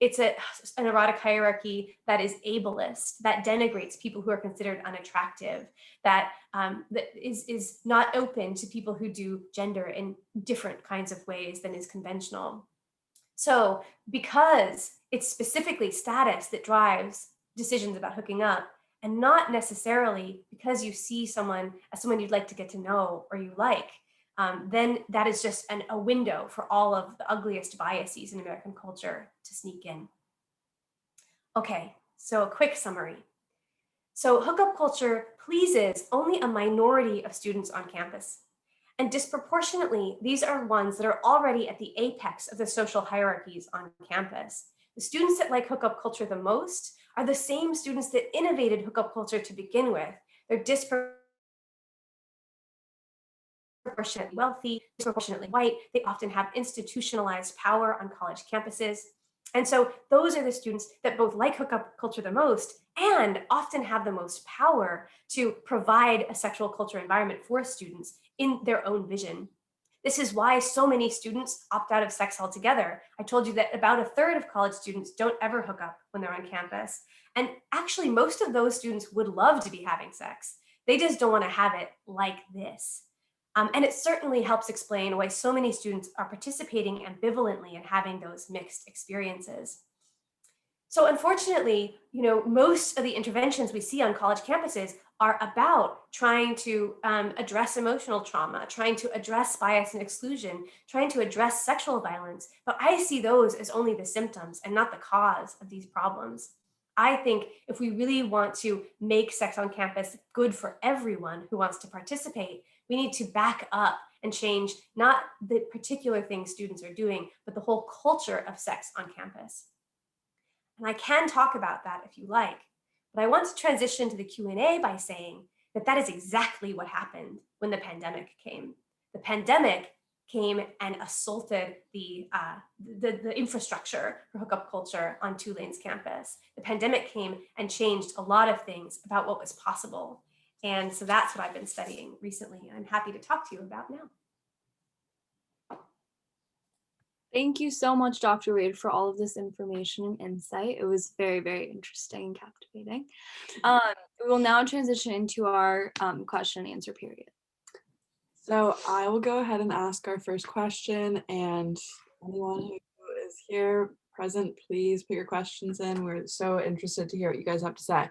It's an erotic hierarchy that is ableist, that denigrates people who are considered unattractive, that is not open to people who do gender in different kinds of ways than is conventional. So because it's specifically status that drives decisions about hooking up, and not necessarily because you see someone as someone you'd like to get to know or you like, then that is just a window for all of the ugliest biases in American culture to sneak in. Okay, so a quick summary. So hookup culture pleases only a minority of students on campus. And disproportionately, these are ones that are already at the apex of the social hierarchies on campus. The students that like hookup culture the most are the same students that innovated hookup culture to begin with. They're disproportionately wealthy, disproportionately white. They often have institutionalized power on college campuses. And so those are the students that both like hookup culture the most and often have the most power to provide a sexual culture environment for students in their own vision. This is why so many students opt out of sex altogether. I told you that about a third of college students don't ever hook up when they're on campus. And actually, most of those students would love to be having sex. They just don't want to have it like this. And it certainly helps explain why so many students are participating ambivalently in having those mixed experiences. So unfortunately, most of the interventions we see on college campuses are about trying to address emotional trauma, trying to address bias and exclusion, trying to address sexual violence. But I see those as only the symptoms and not the cause of these problems. I think if we really want to make sex on campus good for everyone who wants to participate, we need to back up and change not the particular things students are doing, but the whole culture of sex on campus. And I can talk about that if you like, but I want to transition to the Q&A by saying that that is exactly what happened when the pandemic came. The pandemic came and assaulted the infrastructure for hookup culture on Tulane's campus. The pandemic came and changed a lot of things about what was possible. And so that's what I've been studying recently, and I'm happy to talk to you about now. Thank you so much, Dr. Wade, for all of this information and insight. It was very, very interesting and captivating. We will now transition into our question and answer period. So I will go ahead and ask our first question, and anyone who is here present, please put your questions in. We're so interested to hear what you guys have to say.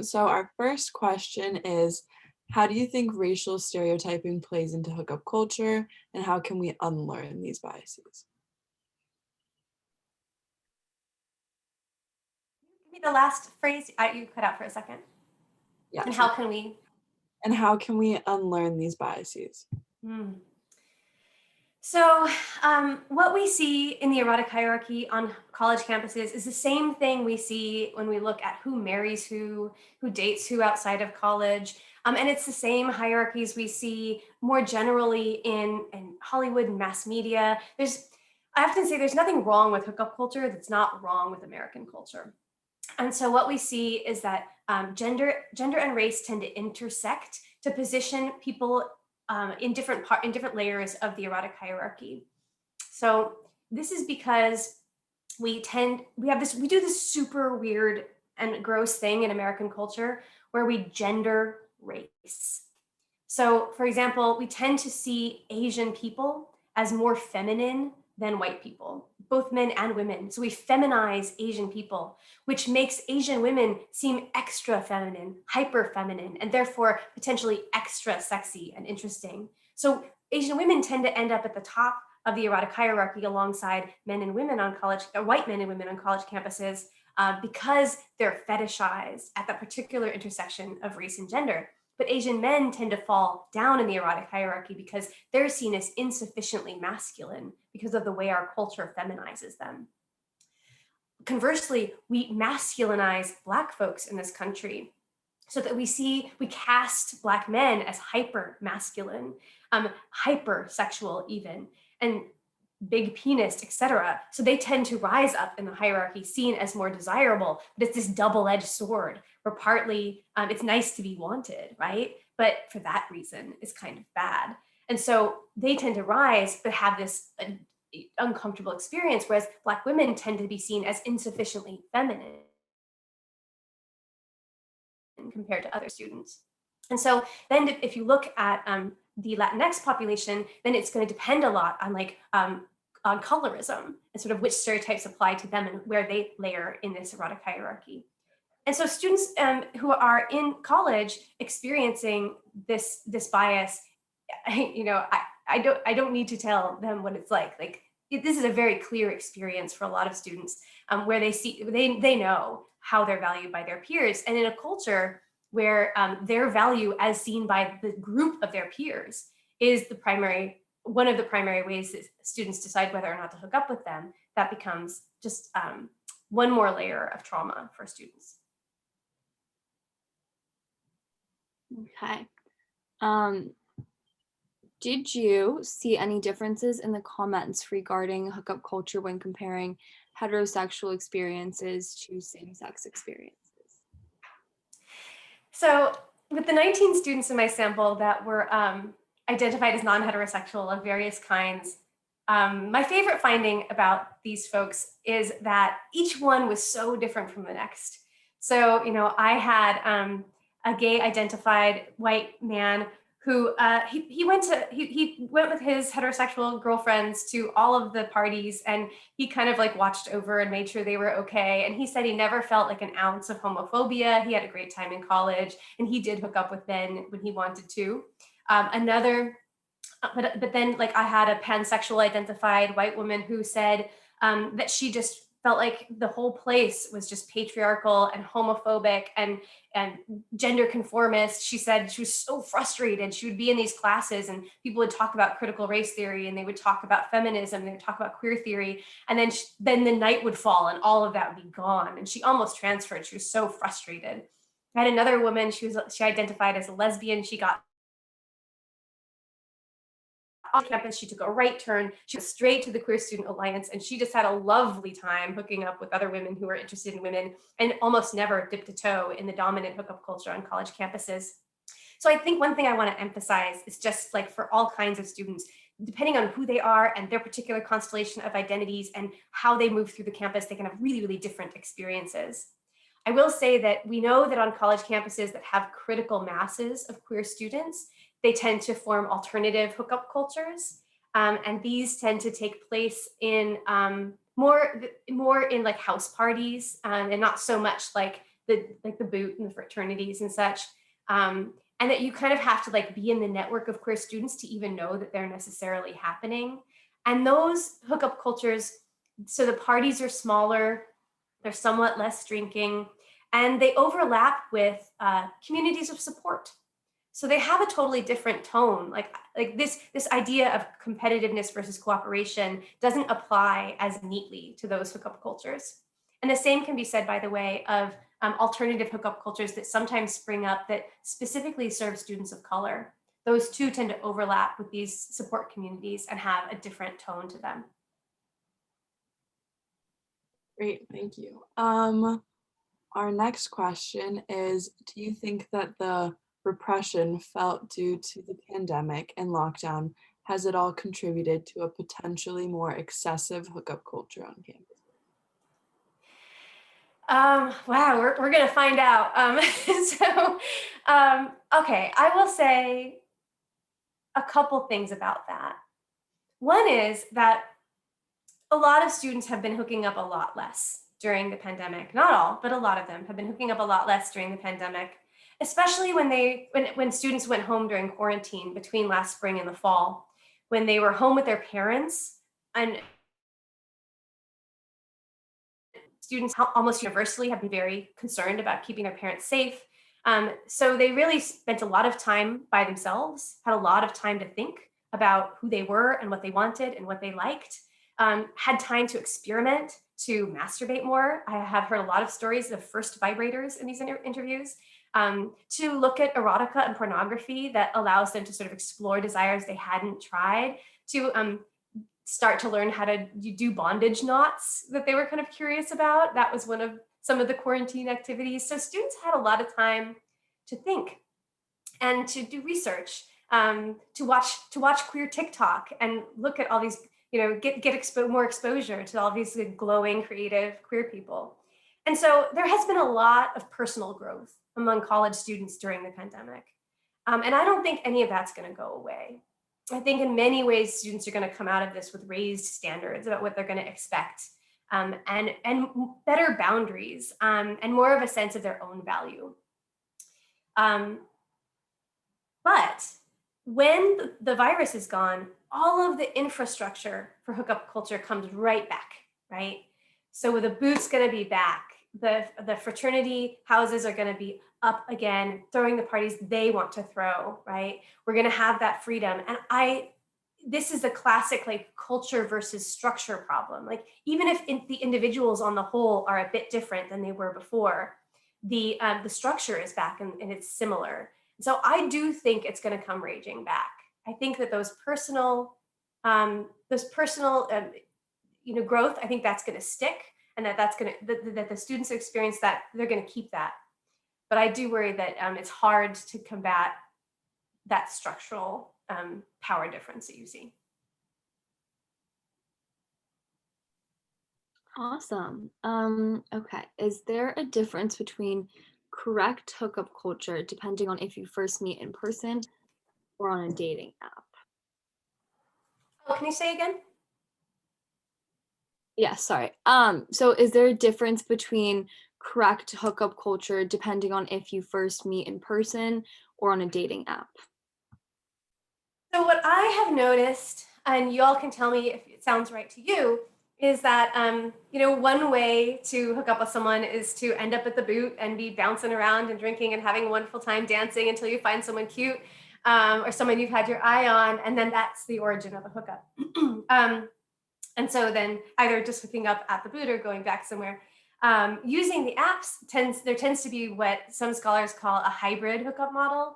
So our first question is, how do you think racial stereotyping plays into hookup culture, and how can we unlearn these biases? Give me the last phrase you cut out for a second. Yeah. And how can we? And how can we unlearn these biases? So what we see in the erotic hierarchy on college campuses is the same thing we see when we look at who marries who dates who outside of college. And it's the same hierarchies we see more generally in Hollywood and mass media. I often say there's nothing wrong with hookup culture that's not wrong with American culture. And so what we see is that gender and race tend to intersect to position people in different layers of the erotic hierarchy. So this is because we do this super weird and gross thing in American culture where we gender race. So for example, we tend to see Asian people as more feminine than white people, both men and women. So we feminize Asian people, which makes Asian women seem extra feminine, hyper feminine, and therefore potentially extra sexy and interesting. So Asian women tend to end up at the top of the erotic hierarchy alongside men and women on college, white men and women on college campuses, because they're fetishized at that particular intersection of race and gender. But Asian men tend to fall down in the erotic hierarchy because they're seen as insufficiently masculine because of the way our culture feminizes them. Conversely, we masculinize Black folks in this country so that we cast Black men as hyper masculine, hypersexual even, and big penis, etc. So they tend to rise up in the hierarchy, seen as more desirable, but it's this double-edged sword where partly it's nice to be wanted, right? But for that reason, it's kind of bad. And so they tend to rise, but have this uncomfortable experience, whereas Black women tend to be seen as insufficiently feminine compared to other students. And so then if you look at the Latinx population, then it's going to depend a lot on on colorism and sort of which stereotypes apply to them and where they layer in this erotic hierarchy. And so students who are in college experiencing this bias, I don't need to tell them what it's like. This is a very clear experience for a lot of students where they know how they're valued by their peers, and in a culture where their value as seen by the group of their peers is one of the primary ways that students decide whether or not to hook up with them. That becomes just one more layer of trauma for students. Okay. Did you see any differences in the comments regarding hookup culture when comparing heterosexual experiences to same-sex experiences? So with the 19 students in my sample that were identified as non-heterosexual of various kinds, my favorite finding about these folks is that each one was so different from the next. So, I had a gay identified white man who he went with his heterosexual girlfriends to all of the parties, and he kind of like watched over and made sure they were okay. And he said he never felt like an ounce of homophobia. He had a great time in college, and he did hook up with men when he wanted to. But then, like, I had a pansexual identified white woman who said that she just felt like the whole place was just patriarchal and homophobic and gender conformist. She said she was so frustrated. She would be in these classes and people would talk about critical race theory, and they would talk about feminism, and they would talk about queer theory, and then the night would fall and all of that would be gone. And she almost transferred. She was so frustrated. I had another woman. She identified as a lesbian. She got off campus, she took a right turn, she went straight to the Queer Student Alliance, and she just had a lovely time hooking up with other women who were interested in women, and almost never dipped a toe in the dominant hookup culture on college campuses. So I think one thing I want to emphasize is just like for all kinds of students, depending on who they are and their particular constellation of identities and how they move through the campus, they can have really, really different experiences. I will say that we know that on college campuses that have critical masses of queer students, they tend to form alternative hookup cultures. And these tend to take place in more in like house parties, and not so much like the boot and the fraternities and such. And that you kind of have to like be in the network of queer students to even know that they're necessarily happening. And those hookup cultures, so the parties are smaller, they're somewhat less drinking, and they overlap with communities of support. So they have a totally different tone. Like this idea of competitiveness versus cooperation doesn't apply as neatly to those hookup cultures. And the same can be said, by the way, of alternative hookup cultures that sometimes spring up that specifically serve students of color. Those two tend to overlap with these support communities and have a different tone to them. Great, thank you. Our next question is, do you think that the repression felt due to the pandemic and lockdown has it all contributed to a potentially more excessive hookup culture on campus? Wow, we're gonna find out. Okay, I will say a couple things about that. One is that a lot of students have been hooking up a lot less during the pandemic. Not all, but a lot of them have been hooking up a lot less during the pandemic, especially when students went home during quarantine between last spring and the fall, when they were home with their parents. And students almost universally have been very concerned about keeping their parents safe. So they really spent a lot of time by themselves, had a lot of time to think about who they were and what they wanted and what they liked, had time to experiment, to masturbate more. I have heard a lot of stories of first vibrators in these interviews, to look at erotica and pornography that allows them to sort of explore desires they hadn't tried, to start to learn how to do bondage knots that they were kind of curious about. That was one of some of the quarantine activities. So students had a lot of time to think and to do research, to watch queer TikTok and look at all these, get more exposure to all these glowing, creative queer people. And so there has been a lot of personal growth among college students during the pandemic. And I don't think any of that's going to go away. I think in many ways, students are going to come out of this with raised standards about what they're going to expect, and better boundaries, and more of a sense of their own value. But when the virus is gone, all of the infrastructure for hookup culture comes right back, right? So the boot's going to be back. The fraternity houses are going to be up again, throwing the parties they want to throw, right? We're going to have that freedom. And this is a classic like culture versus structure problem. Like even if the individuals on the whole are a bit different than they were before, the structure is back and it's similar. So I do think it's going to come raging back. I think that those personal growth, I think that's going to stick, and that the students who experience that, they're going to keep that. But I do worry that it's hard to combat that structural power difference that you see. Awesome. Okay. Is there a difference between correct hookup culture depending on if you first meet in person or on a dating app? Oh, can you say again? Yeah, sorry. So is there a difference between correct hookup culture depending on if you first meet in person or on a dating app? So what I have noticed, and you all can tell me if it sounds right to you, is that one way to hook up with someone is to end up at the boot and be bouncing around and drinking and having a wonderful time dancing until you find someone cute, or someone you've had your eye on, and then that's the origin of a hookup. And so then either just hooking up at the boot or going back somewhere. Using the apps tends to be what some scholars call a hybrid hookup model.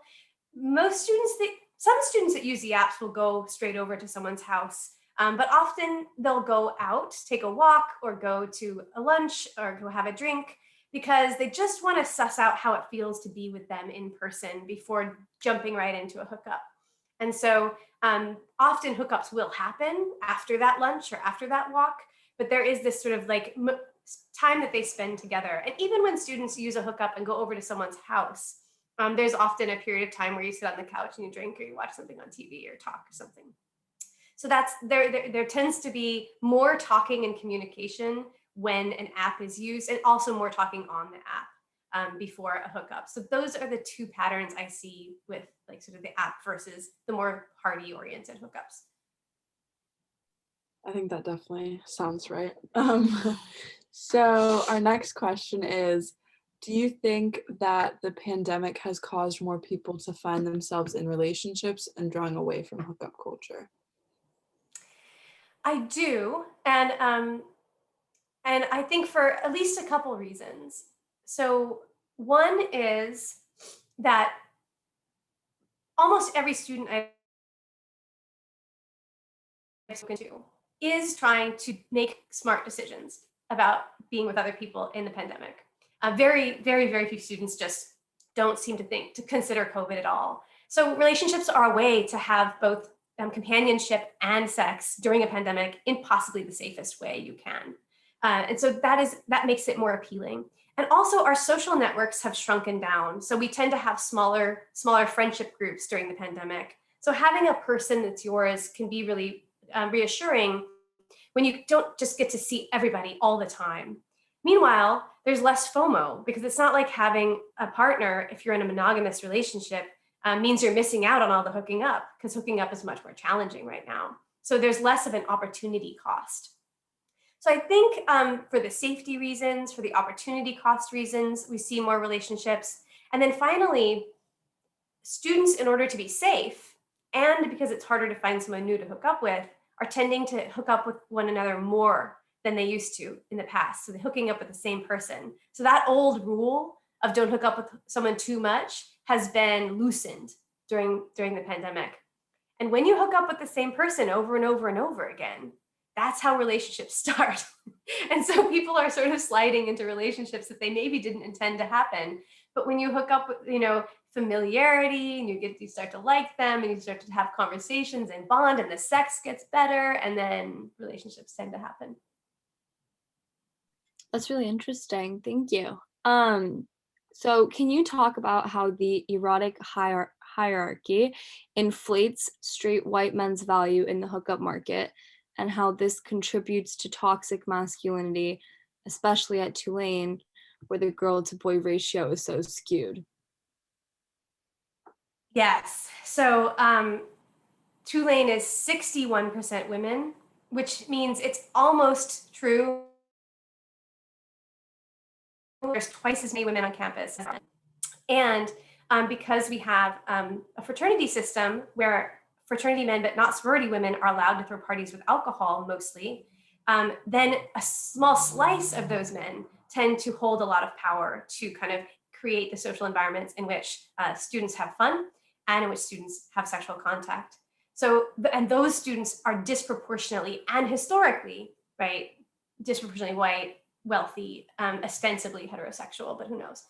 Some students that use the apps will go straight over to someone's house, but often they'll go out, take a walk, or go to a lunch, or go have a drink, because they just want to suss out how it feels to be with them in person before jumping right into a hookup. And so often hookups will happen after that lunch or after that walk, but there is this sort of like time that they spend together. And even when students use a hookup and go over to someone's house, there's often a period of time where you sit on the couch and you drink or you watch something on TV or talk or something. So that's there tends to be more talking and communication when an app is used, and also more talking on the app before a hookup. So those are the two patterns I see with like sort of the app versus the more party oriented hookups. I think that definitely sounds right. So our next question is, do you think that the pandemic has caused more people to find themselves in relationships and drawing away from hookup culture? I do, and I think for at least a couple reasons. So one is that almost every student I've spoken to is trying to make smart decisions about being with other people in the pandemic. Very, very, very few students just don't seem to consider COVID at all. So relationships are a way to have both companionship and sex during a pandemic in possibly the safest way you can. And so that makes it more appealing. And also our social networks have shrunken down. So we tend to have smaller friendship groups during the pandemic. So having a person that's yours can be really reassuring when you don't just get to see everybody all the time. Meanwhile, there's less FOMO, because it's not like having a partner, if you're in a monogamous relationship, means you're missing out on all the hooking up, because hooking up is much more challenging right now. So there's less of an opportunity cost. So I think for the safety reasons, for the opportunity cost reasons, we see more relationships. And then finally, students, in order to be safe, and because it's harder to find someone new to hook up with, are tending to hook up with one another more than they used to in the past. So they're hooking up with the same person. So that old rule of don't hook up with someone too much has been loosened during the pandemic. And when you hook up with the same person over and over and over again, that's how relationships start. And so people are sort of sliding into relationships that they maybe didn't intend to happen. But when you hook up with, familiarity, and you start to like them, and you start to have conversations and bond, and the sex gets better, and then relationships tend to happen. That's really interesting. Thank you. So can you talk about how the erotic hierarchy inflates straight white men's value in the hookup market, and how this contributes to toxic masculinity, especially at Tulane, where the girl to boy ratio is so skewed? Yes. So Tulane is 61% women, which means it's almost true. There's twice as many women on campus. And because we have a fraternity system where fraternity men, but not sorority women, are allowed to throw parties with alcohol mostly, then a small slice of those men tend to hold a lot of power to kind of create the social environments in which students have fun and in which students have sexual contact. So, and those students are disproportionately and historically, right, disproportionately white, wealthy, ostensibly heterosexual, but who knows?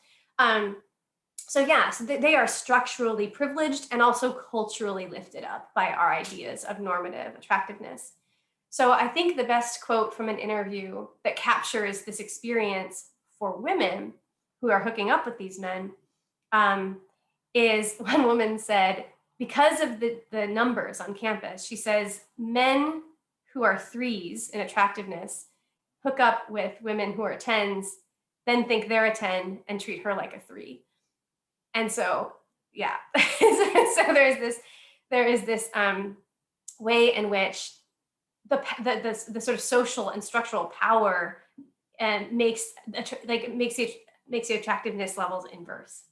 So they are structurally privileged and also culturally lifted up by our ideas of normative attractiveness. So I think the best quote from an interview that captures this experience for women who are hooking up with these men is one woman said, because of the numbers on campus, she says men who are 3s in attractiveness hook up with women who are 10s, then think they're a 10 and treat her like a 3. And so, yeah, so there is this way in which the sort of social and structural power and makes the attractiveness levels inverse.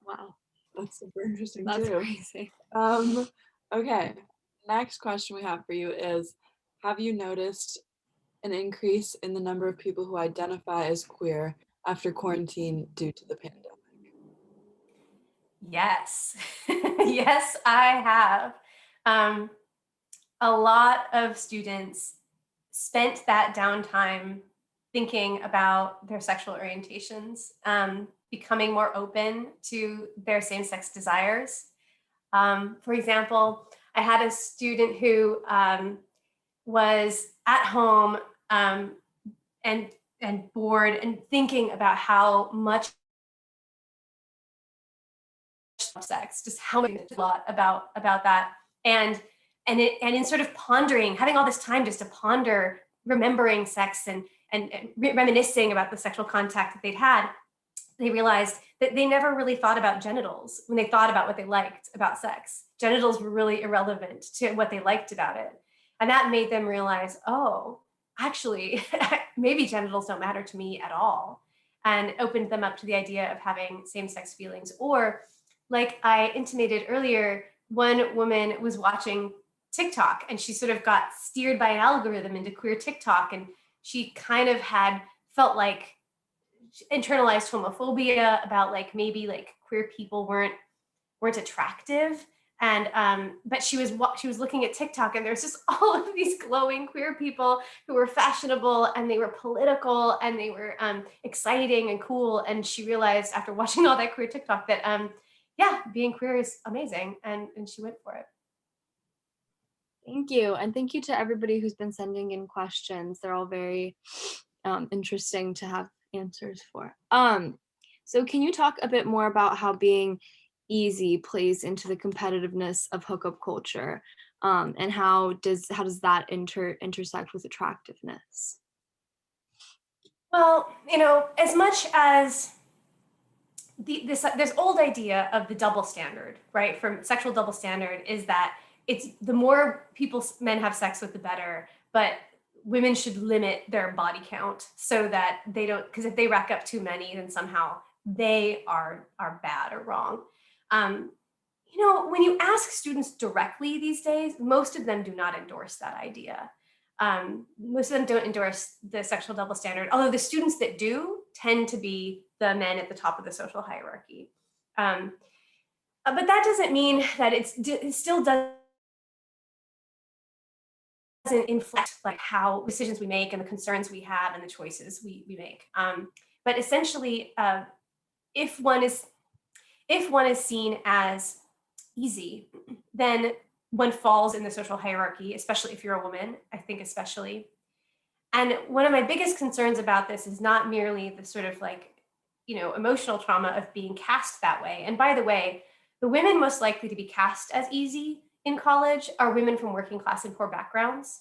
Wow, that's super interesting That's too. crazy. Okay, next question we have for you is, have you noticed an increase in the number of people who identify as queer after quarantine due to the pandemic? Yes, yes, I have. A lot of students spent that downtime thinking about their sexual orientations, becoming more open to their same-sex desires. For example, I had a student who was at home and bored and thinking about how much sex, just how much a lot about that, and in sort of pondering, having all this time just to ponder, remembering sex and reminiscing about the sexual contact that they'd had, they realized that they never really thought about genitals when they thought about what they liked about sex. Genitals were really irrelevant to what they liked about it. And that made them realize, oh, actually, maybe genitals don't matter to me at all, and opened them up to the idea of having same-sex feelings. Or, like I intimated earlier, one woman was watching TikTok and she sort of got steered by an algorithm into queer TikTok, and she kind of had felt like internalized homophobia about like maybe like queer people weren't attractive, and but she was looking at TikTok and there's just all of these glowing queer people who were fashionable and they were political and they were exciting and cool, and she realized after watching all that queer TikTok that yeah, being queer is amazing, and she went for it. Thank you. And thank you to everybody who's been sending in questions. They're all very interesting to have answers for. So can you talk a bit more about how being easy plays into the competitiveness of hookup culture, and how does that intersect with attractiveness? Well, as much as this old idea of the double standard, right? From sexual double standard is that it's the more men have sex with, the better, but women should limit their body count so that they don't, because if they rack up too many, then somehow they are bad or wrong. When you ask students directly these days, most of them do not endorse that idea. Most of them don't endorse the sexual double standard, although the students that do tend to be the men at the top of the social hierarchy. But that doesn't mean that it still doesn't inflect like how decisions we make and the concerns we have and the choices we make. But essentially, if one is seen as easy, then one falls in the social hierarchy, especially if you're a woman, I think especially. And one of my biggest concerns about this is not merely the sort of emotional trauma of being cast that way. And by the way, the women most likely to be cast as easy in college are women from working class and poor backgrounds,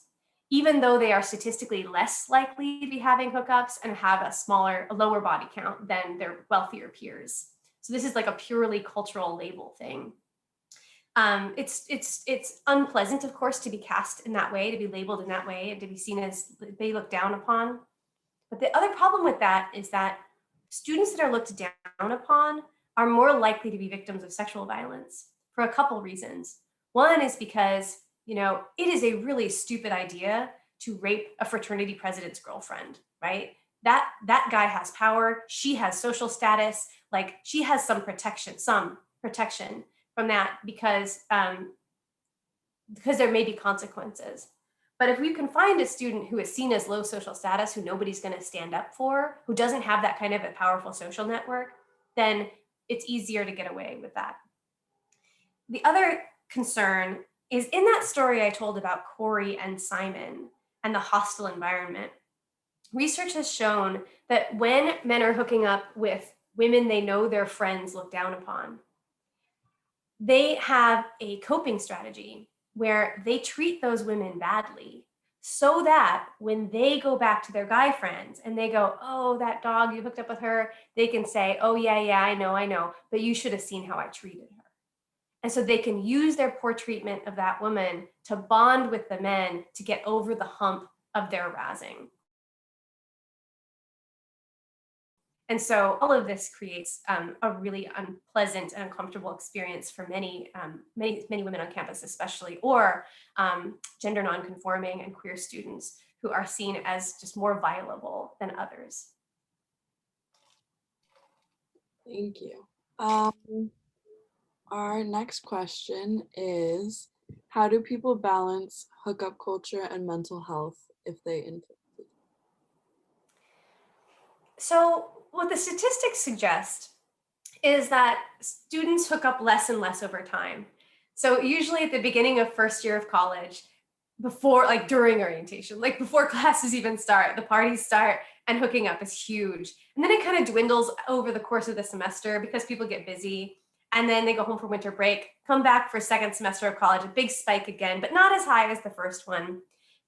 even though they are statistically less likely to be having hookups and have a lower body count than their wealthier peers. So this is like a purely cultural label thing. It's unpleasant, of course, to be cast in that way, to be labeled in that way, and to be seen as they look down upon. But the other problem with that is that students that are looked down upon are more likely to be victims of sexual violence for a couple reasons. One is because, it is a really stupid idea to rape a fraternity president's girlfriend, right? That guy has power. She has social status. Like, she has some protection from that because there may be consequences. But if we can find a student who is seen as low social status, who nobody's going to stand up for, who doesn't have that kind of a powerful social network, then it's easier to get away with that. The other concern is in that story I told about Corey and Simon and the hostile environment. Research has shown that when men are hooking up with women they know their friends look down upon, they have a coping strategy where they treat those women badly so that when they go back to their guy friends and they go, oh, that dog, you hooked up with her, they can say, oh, yeah, I know, but you should have seen how I treated her. And so they can use their poor treatment of that woman to bond with the men to get over the hump of their razzing. And so all of this creates a really unpleasant and uncomfortable experience for many women on campus, especially, or gender nonconforming and queer students who are seen as just more violable than others. Thank you. Our next question is, how do people balance hookup culture and mental health if they influence it? So what the statistics suggest is that students hook up less and less over time. So usually at the beginning of first year of college, before, like during orientation, like before classes even start, the parties start and hooking up is huge. And then it kind of dwindles over the course of the semester because people get busy and then they go home for winter break, come back for second semester of college, a big spike again, but not as high as the first one.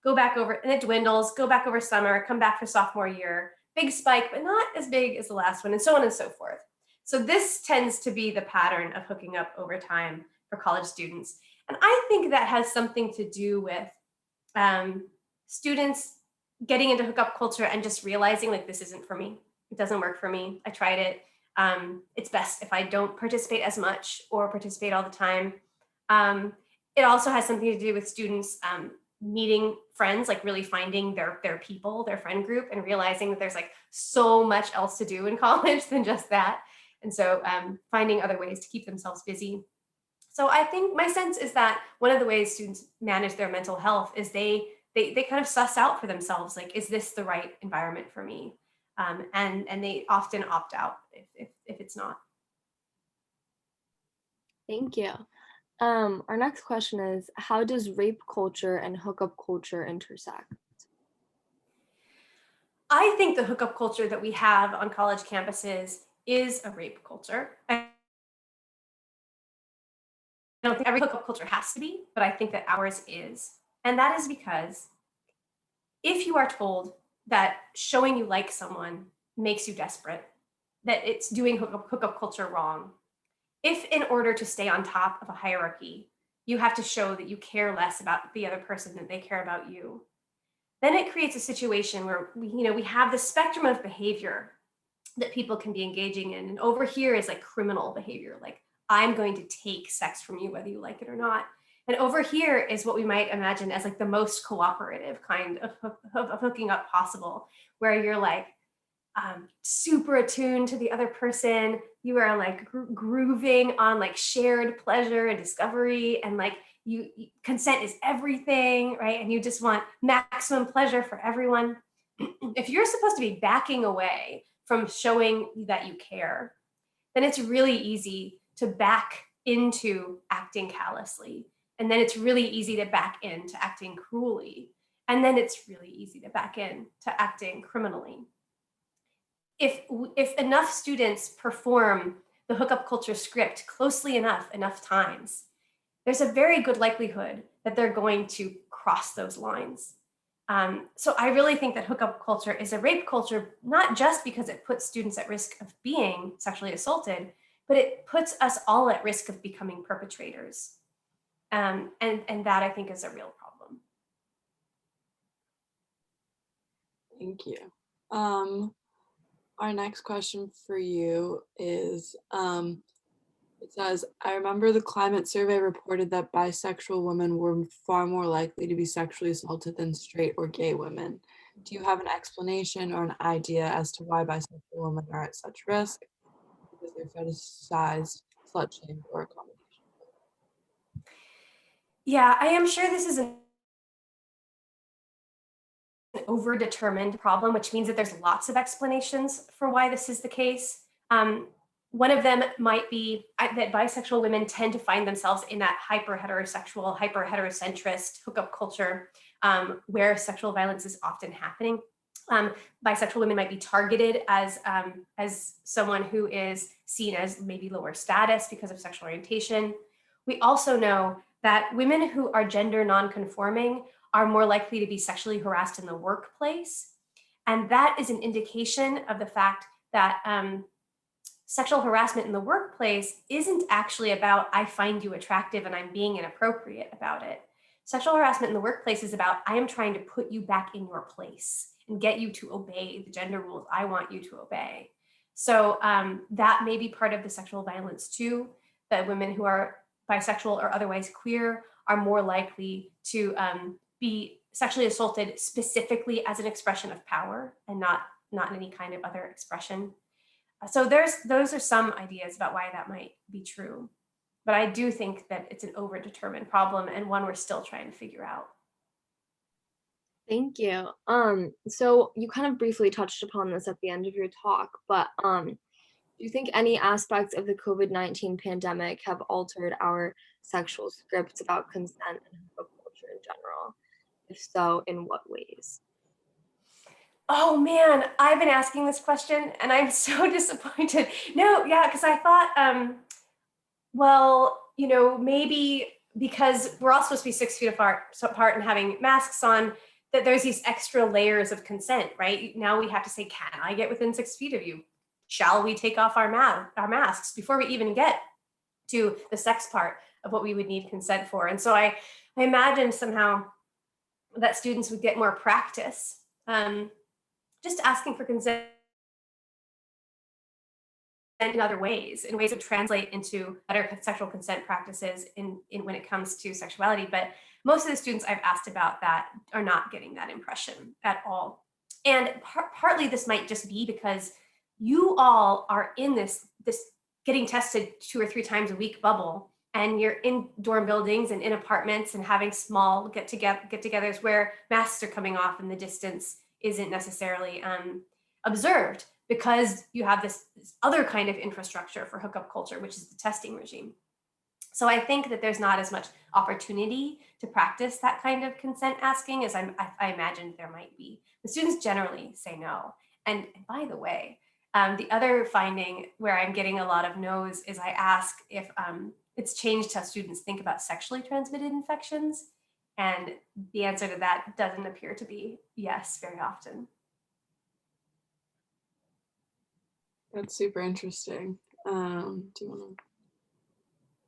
Go back over, and it dwindles, go back over summer, come back for sophomore year, big spike, but not as big as the last one, and so on and so forth. So this tends to be the pattern of hooking up over time for college students. And I think that has something to do with students getting into hookup culture and just realizing like, this isn't for me. It doesn't work for me. I tried it. It's best if I don't participate as much or participate all the time. It also has something to do with students meeting friends, like really finding their people, their friend group, and realizing that there's like so much else to do in college than just that. And so finding other ways to keep themselves busy. So I think my sense is that one of the ways students manage their mental health is they kind of suss out for themselves, like, is this the right environment for me? And they often opt out if it's not. Thank you. Our next question is, how does rape culture and hookup culture intersect? I think the hookup culture that we have on college campuses is a rape culture. I don't think every hookup culture has to be, but I think that ours is. And that is because if you are told that showing you like someone makes you desperate, that it's doing hookup culture wrong, if in order to stay on top of a hierarchy, you have to show that you care less about the other person than they care about you, then it creates a situation where we have the spectrum of behavior that people can be engaging in. And over here is like criminal behavior, like I'm going to take sex from you whether you like it or not. And over here is what we might imagine as like the most cooperative kind of hooking up possible, where you're like super attuned to the other person. You are like grooving on like shared pleasure and discovery, and like you consent is everything, right? And you just want maximum pleasure for everyone. If you're supposed to be backing away from showing that you care, then it's really easy to back into acting callously. And then it's really easy to back into acting cruelly. And then it's really easy to back into acting criminally. If enough students perform the hookup culture script closely enough times, there's a very good likelihood that they're going to cross those lines. So I really think that hookup culture is a rape culture, not just because it puts students at risk of being sexually assaulted, but it puts us all at risk of becoming perpetrators. And that I think is a real problem. Thank you. Our next question for you is, it says, I remember the climate survey reported that bisexual women were far more likely to be sexually assaulted than straight or gay women. Do you have an explanation or an idea as to why bisexual women are at such risk? Because they're fetishized, slut-shamed, or a combination? Yeah, I am sure this is an overdetermined problem, which means that there's lots of explanations for why this is the case. One of them might be that bisexual women tend to find themselves in that hyper-heterosexual, hyper-heterocentrist hookup culture where sexual violence is often happening. Bisexual women might be targeted as someone who is seen as maybe lower status because of sexual orientation, We also know that women who are gender nonconforming are more likely to be sexually harassed in the workplace. And that is an indication of the fact that sexual harassment in the workplace isn't actually about, I find you attractive and I'm being inappropriate about it. Sexual harassment in the workplace is about, I am trying to put you back in your place and get you to obey the gender rules I want you to obey. So that may be part of the sexual violence too, that women who are bisexual or otherwise queer are more likely to be sexually assaulted specifically as an expression of power and not in any kind of other expression. So those are some ideas about why that might be true. But I do think that it's an overdetermined problem and one we're still trying to figure out. Thank you. So you kind of briefly touched upon this at the end of your talk, but do you think any aspects of the COVID-19 pandemic have altered our sexual scripts about consent and hookup culture in general? If so, in what ways? Oh man, I've been asking this question and I'm so disappointed. No, yeah, because I thought, well, maybe because we're all supposed to be 6 feet apart and having masks on, that there's these extra layers of consent, right? Now we have to say, can I get within 6 feet of you? Shall we take off our masks before we even get to the sex part of what we would need consent for? And so I imagined somehow that students would get more practice just asking for consent in other ways, in ways that translate into better sexual consent practices in when it comes to sexuality. But most of the students I've asked about that are not getting that impression at all. And partly this might just be because you all are in this getting tested 2 or 3 times a week bubble, and you're in dorm buildings and in apartments and having small get-togethers where masks are coming off and the distance isn't necessarily observed, because you have this other kind of infrastructure for hookup culture, which is the testing regime. So I think that there's not as much opportunity to practice that kind of consent asking as I imagined there might be. The students generally say no. And by the way, the other finding where I'm getting a lot of no's is I ask if it's changed how students think about sexually transmitted infections. And the answer to that doesn't appear to be yes very often. That's super interesting. Do you want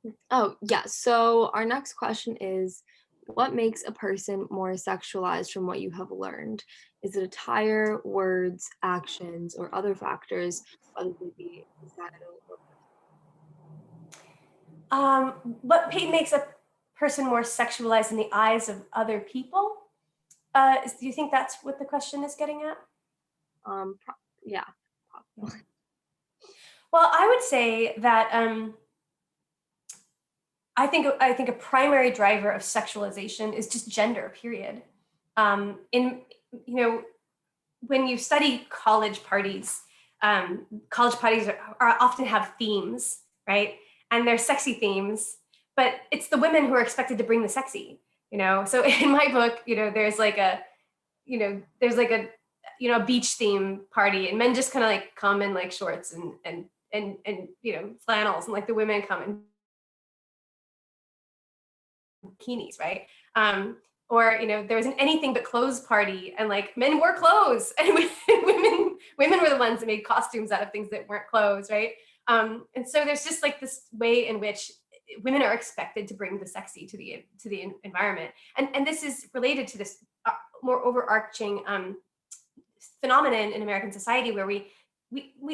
to? Oh, yeah. So our next question is, what makes a person more sexualized from what you have learned? Is it attire, words, actions, or other factors, whether they be societal or What makes a person more sexualized in the eyes of other people? Do you think that's what the question is getting at? yeah. Well, I would say that I think a primary driver of sexualization is just gender. Period. In when you study college parties are often have themes, right? And they're sexy themes, but it's the women who are expected to bring the sexy. So in my book, there's like a a beach theme party, and men just kind of like come in like shorts and flannels, and like the women come in bikinis, right? Or there was an anything but clothes party, and like men wore clothes, and women were the ones that made costumes out of things that weren't clothes, right? And so there's just like this way in which women are expected to bring the sexy to the environment, and this is related to this more overarching phenomenon in American society where we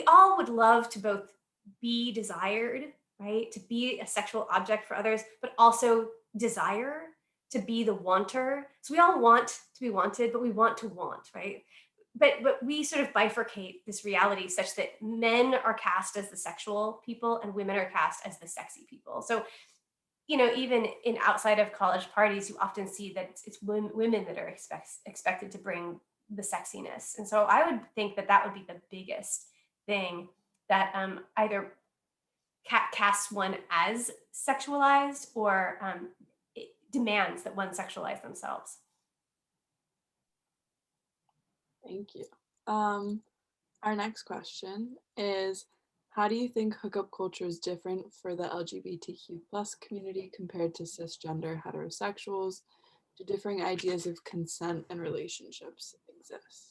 all would love to both be desired, right, to be a sexual object for others, but also desire to be the wanter. So we all want to be wanted, but we want to want, right? But we sort of bifurcate this reality such that men are cast as the sexual people and women are cast as the sexy people. So even in outside of college parties, you often see that it's women that are expected to bring the sexiness. And so I would think that would be the biggest thing that either casts one as sexualized or it demands that one sexualize themselves. Thank you. Our next question is, How do you think hookup culture is different for the LGBTQ plus community compared to cisgender heterosexuals? Do differing ideas of consent and relationships exist?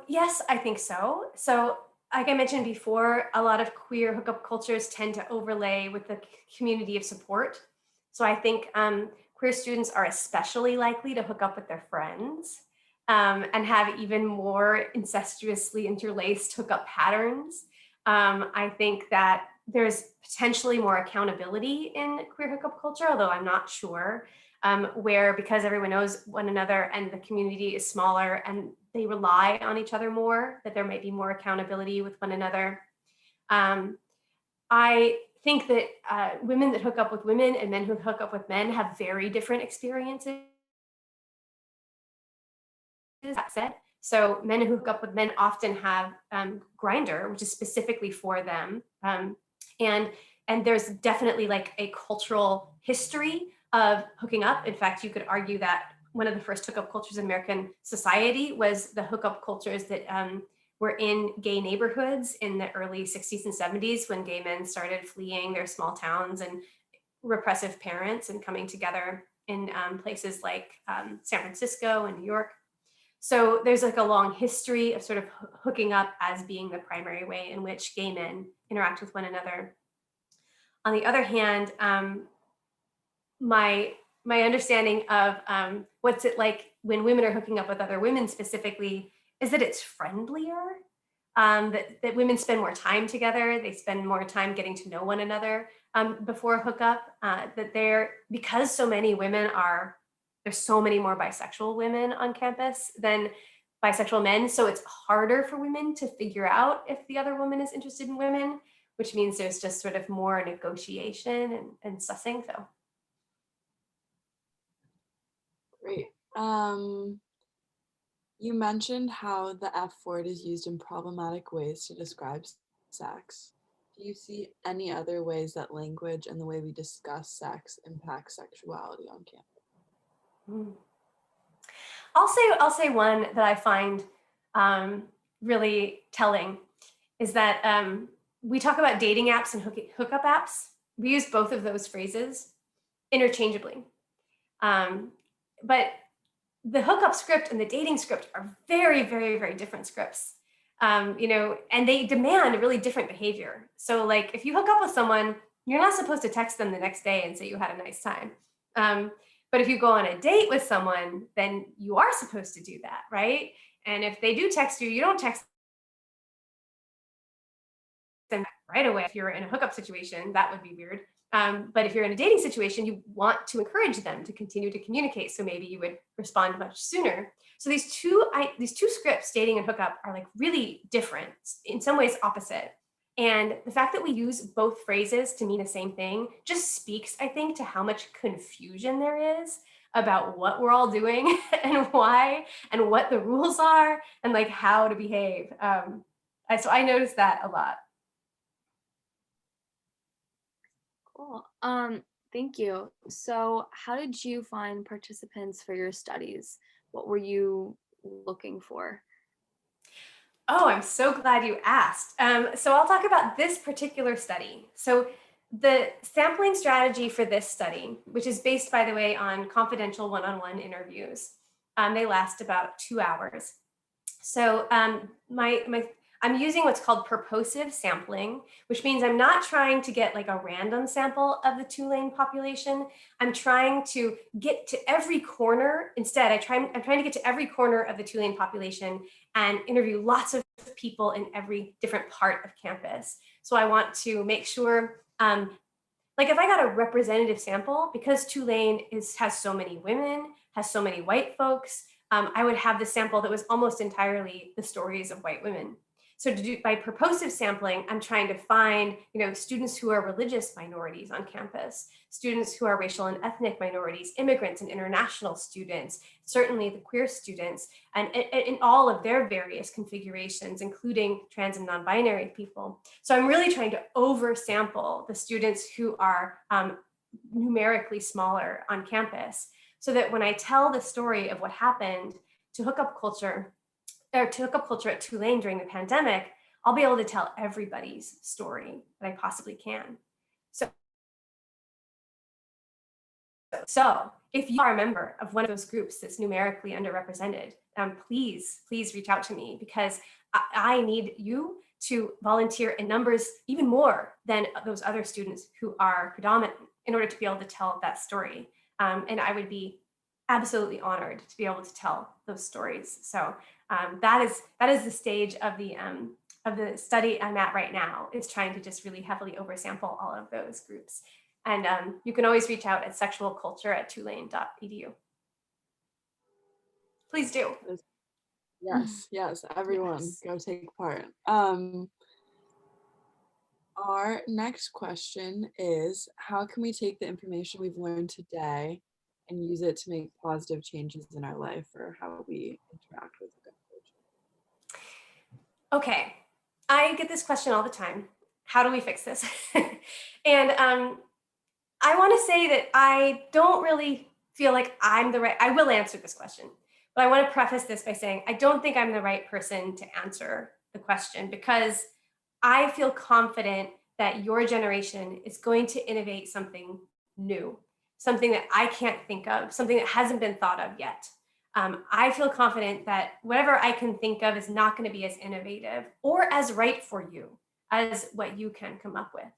Yes, I think so. So, like I mentioned before, a lot of queer hookup cultures tend to overlay with the community of support. So, I think queer students are especially likely to hook up with their friends and have even more incestuously interlaced hookup patterns. I think that there's potentially more accountability in queer hookup culture, although I'm not sure where because everyone knows one another and the community is smaller and they rely on each other more, that there might be more accountability with one another. Um, I think that women that hook up with women and men who hook up with men have very different experiences. That said, so men who hook up with men often have Grinder, which is specifically for them, and and there's definitely like a cultural history of hooking up. In fact, you could argue that one of the first hookup cultures in American society was the hookup cultures that were in gay neighborhoods in the early 60s and 70s when gay men started fleeing their small towns and repressive parents and coming together in places like San Francisco and New York. So there's like a long history of sort of hooking up as being the primary way in which gay men interact with one another. On the other hand, my my understanding of what's it like when women are hooking up with other women specifically is that it's friendlier. That women spend more time together. They spend more time getting to know one another before hookup. That they're because so many women are there's so many more bisexual women on campus than bisexual men. So it's harder for women to figure out if the other woman is interested in women, which means there's just sort of more negotiation and sussing. So Great. You mentioned how the F word is used in problematic ways to describe sex. Do you see any other ways that language and the way we discuss sex impact sexuality on campus? mm. I'll say one that I find really telling is that we talk about dating apps and hookup apps. We use both of those phrases interchangeably. But the hookup script and the dating script are very, very, very different scripts. And they demand a really different behavior. So, like, if you hook up with someone, you're not supposed to text them the next day and say you had a nice time. But if you go on a date with someone, then you are supposed to do that, right? And if they do text you, you don't text them right away. If you're in a hookup situation, that would be weird. But if you're in a dating situation, you want to encourage them to continue to communicate. So maybe you would respond much sooner. So these two scripts, dating and hookup, are like really different, in some ways opposite. And the fact that we use both phrases to mean the same thing just speaks, I think, to how much confusion there is about what we're all doing and why and what the rules are and like how to behave. So I noticed that a lot. Cool. Thank you. So, how did you find participants for your studies? What were you looking for? Oh, I'm so glad you asked. So I'll talk about this particular study. So the sampling strategy for this study, which is based, by the way, on confidential one-on-one interviews, they last about 2 hours. So I'm using what's called purposive sampling, which means I'm not trying to get like a random sample of the Tulane population. I'm trying to get to every corner. Instead, I'm trying to get to every corner of the Tulane population and interview lots of people in every different part of campus. So I want to make sure, like if I got a representative sample, because Tulane has so many women, has so many white folks, I would have the sample that was almost entirely the stories of white women. So by purposive sampling, I'm trying to find, students who are religious minorities on campus, students who are racial and ethnic minorities, immigrants and international students, certainly the queer students, and in all of their various configurations, including trans and non-binary people. So I'm really trying to oversample the students who are numerically smaller on campus, so that when I tell the story of what happened to hookup culture at Tulane during the pandemic, I'll be able to tell everybody's story that I possibly can. So if you are a member of one of those groups that's numerically underrepresented, please reach out to me, because I need you to volunteer in numbers even more than those other students who are predominant in order to be able to tell that story. And I would be absolutely honored to be able to tell those stories. So that is the stage of the study I'm at right now, is trying to just really heavily oversample all of those groups. And you can always reach out at sexualculture@tulane.edu. Please do. Yes, everyone go take part. Our next question is, how can we take the information we've learned today and use it to make positive changes in our life or how we interact with hookup culture? Okay, I get this question all the time. How do we fix this? And I want to say that I don't really feel like I'm the right, I will answer this question, but I want to preface this by saying I don't think I'm the right person to answer the question, because I feel confident that your generation is going to innovate something new, something that I can't think of, something that hasn't been thought of yet. I feel confident that whatever I can think of is not going to be as innovative or as right for you as what you can come up with.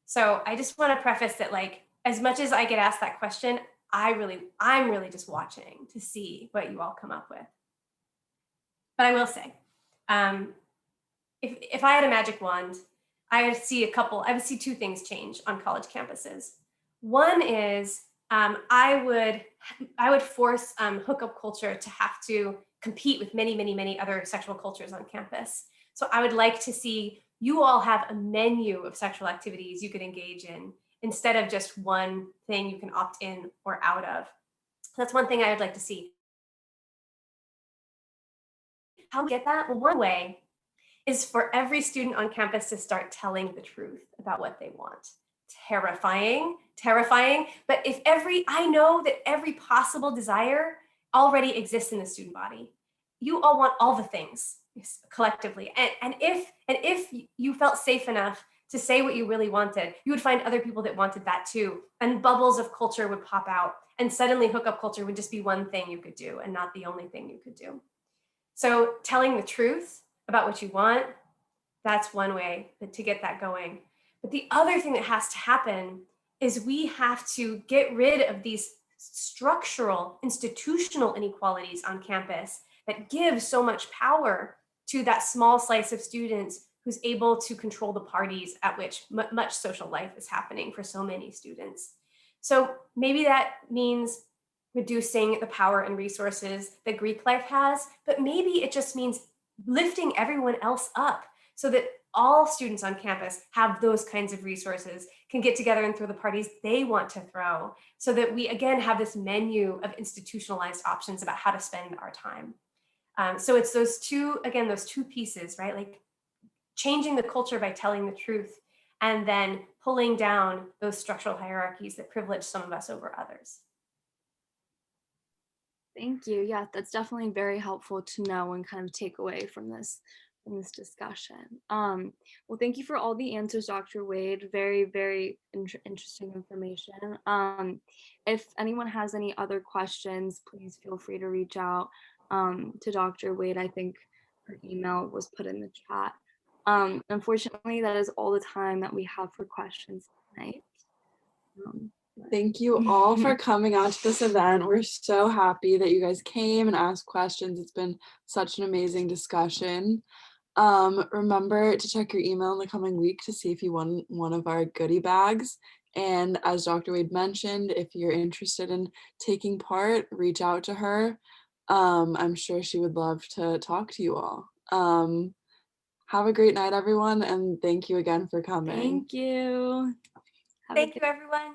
So I just want to preface that, like, as much as I get asked that question, I'm really just watching to see what you all come up with. But I will say, if I had a magic wand, I would see two things change on college campuses. One is I would force hookup culture to have to compete with many other sexual cultures on campus. So I would like to see you all have a menu of sexual activities you could engage in, instead of just one thing you can opt in or out of. That's one thing I would like to see. How do we get that? Well, one way is for every student on campus to start telling the truth about what they want. Terrifying, but I know that every possible desire already exists in the student body. You all want all the things collectively. And if you felt safe enough to say what you really wanted, you would find other people that wanted that too. And bubbles of culture would pop out. And suddenly hookup culture would just be one thing you could do and not the only thing you could do. So telling the truth about what you want, that's one way to get that going. But the other thing that has to happen is we have to get rid of these structural, institutional inequalities on campus that give so much power to that small slice of students who's able to control the parties at which much social life is happening for so many students. So maybe that means reducing the power and resources that Greek life has, but maybe it just means lifting everyone else up so that all students on campus have those kinds of resources, can get together and throw the parties they want to throw, so that we again have this menu of institutionalized options about how to spend our time. So it's those two pieces, right? Like changing the culture by telling the truth, and then pulling down those structural hierarchies that privilege some of us over others. Thank you. Yeah, that's definitely very helpful to know and kind of take away from this discussion. Well, thank you for all the answers, Dr. Wade. Very interesting information. If anyone has any other questions, please feel free to reach out to Dr. Wade. I think her email was put in the chat. Unfortunately, that is all the time that we have for questions tonight. Thank you all for coming out to this event. We're so happy that you guys came and asked questions. It's been such an amazing discussion. Remember to check your email in the coming week to see if you won one of our goodie bags. And as Dr. Wade mentioned, if you're interested in taking part, reach out to her. I'm sure she would love to talk to you all. Have a great night, everyone, and thank you again for coming. Thank you. Thank you, everyone.